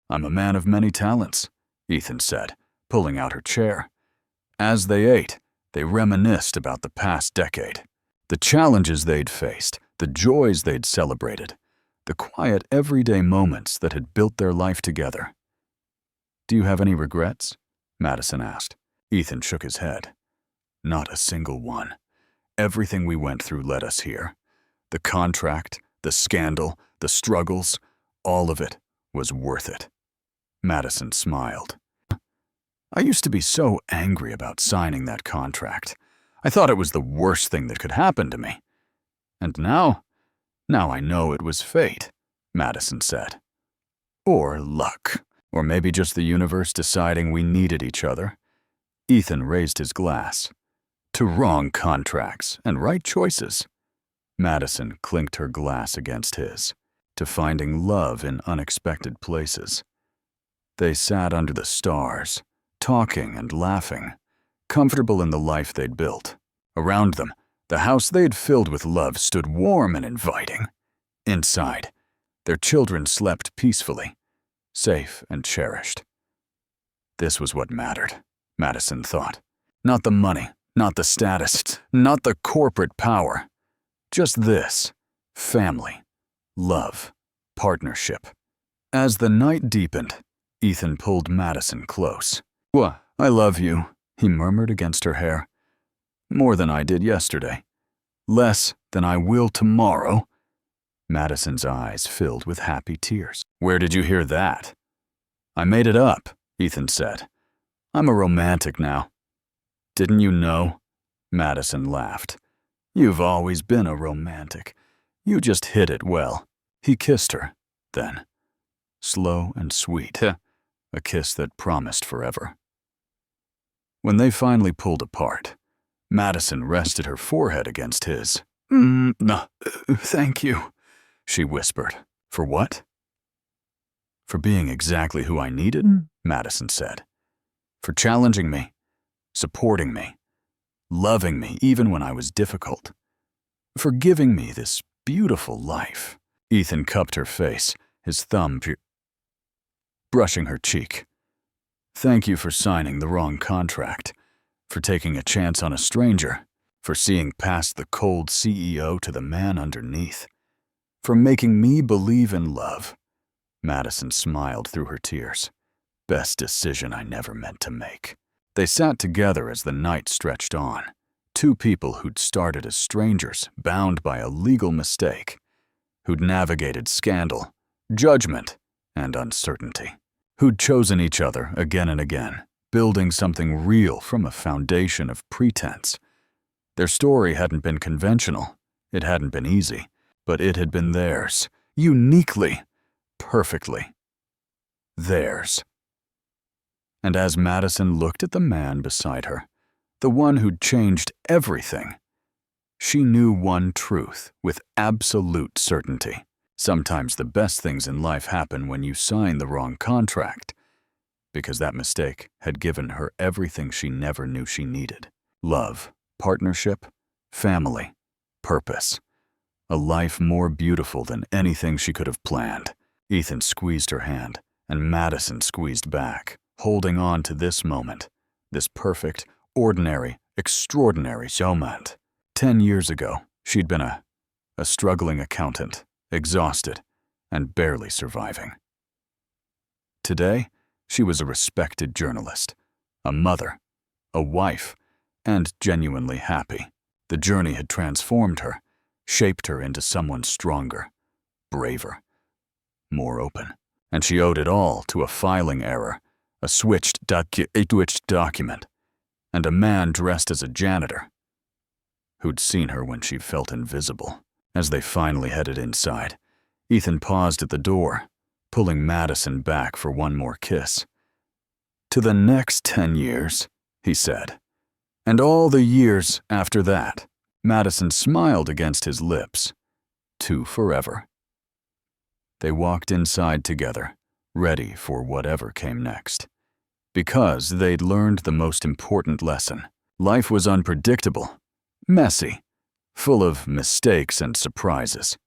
I'm a man of many talents, Ethan said, pulling out her chair. As they ate, they reminisced about the past decade, the challenges they'd faced, the joys they'd celebrated, the quiet everyday moments that had built their life together. Do you have any regrets? Madison asked. Ethan shook his head. Not a single one. Everything we went through led us here. The contract, the scandal, the struggles, all of it was worth it. Madison smiled. I used to be so angry about signing that contract. I thought it was the worst thing that could happen to me. And now I know it was fate, Madison said. Or luck. Or maybe just the universe deciding we needed each other. Ethan raised his glass. To wrong contracts and right choices. Madison clinked her glass against his. To finding love in unexpected places. They sat under the stars, talking and laughing, comfortable in the life they'd built. Around them, the house they'd filled with love stood warm and inviting. Inside, their children slept peacefully, safe and cherished. This was what mattered, Madison thought. Not the money, not the status, not the corporate power. Just this, family, love, partnership. As the night deepened, Ethan pulled Madison close. I love you, he murmured against her hair. More than I did yesterday. Less than I will tomorrow. Madison's eyes filled with happy tears. Where did you hear that? I made it up, Ethan said. I'm a romantic now. Didn't you know? Madison laughed. You've always been a romantic. You just hit it well. He kissed her, then. Slow and sweet. A kiss that promised forever. When they finally pulled apart, Madison rested her forehead against his. No, thank you, she whispered. For what? For being exactly who I needed, Madison said. For challenging me, supporting me, loving me even when I was difficult. For giving me this beautiful life. Ethan cupped her face, his thumb brushing her cheek. Thank you for signing the wrong contract, for taking a chance on a stranger, for seeing past the cold CEO to the man underneath, for making me believe in love. Madison smiled through her tears. Best decision I never meant to make. They sat together as the night stretched on. Two people who'd started as strangers, bound by a legal mistake, who'd navigated scandal, judgment, and uncertainty, who'd chosen each other again and again, building something real from a foundation of pretense. Their story hadn't been conventional, it hadn't been easy, but it had been theirs, uniquely, perfectly theirs. And as Madison looked at the man beside her, the one who'd changed everything, she knew one truth with absolute certainty. Sometimes the best things in life happen when you sign the wrong contract, because that mistake had given her everything she never knew she needed. Love, partnership, family, purpose. A life more beautiful than anything she could have planned. Ethan squeezed her hand, and Madison squeezed back, holding on to this moment, this perfect, ordinary, extraordinary moment. 10 years ago, she'd been a struggling accountant, exhausted, and barely surviving. Today, she was a respected journalist, a mother, a wife, and genuinely happy. The journey had transformed her, shaped her into someone stronger, braver, more open. And she owed it all to a filing error, a switched document, and a man dressed as a janitor who'd seen her when she felt invisible. As they finally headed inside, Ethan paused at the door, pulling Madison back for one more kiss. To the next 10 years, he said, and all the years after that. Madison smiled against his lips. To forever. They walked inside together, ready for whatever came next. Because they'd learned the most important lesson. Life was unpredictable, messy, full of mistakes and surprises.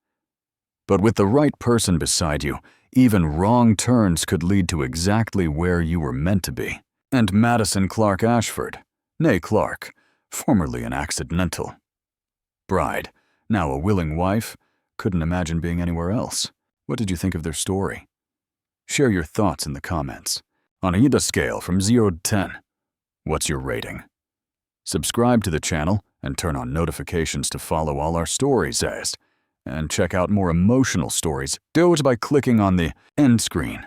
But with the right person beside you, even wrong turns could lead to exactly where you were meant to be. And Madison Clark Ashford, née Clark, formerly an accidental bride, now a willing wife, couldn't imagine being anywhere else. What did you think of their story? Share your thoughts in the comments. On a scale from 0 to 10, what's your rating? Subscribe to the channel and turn on notifications to follow all our stories and check out more emotional stories. Do it by clicking on the end screen.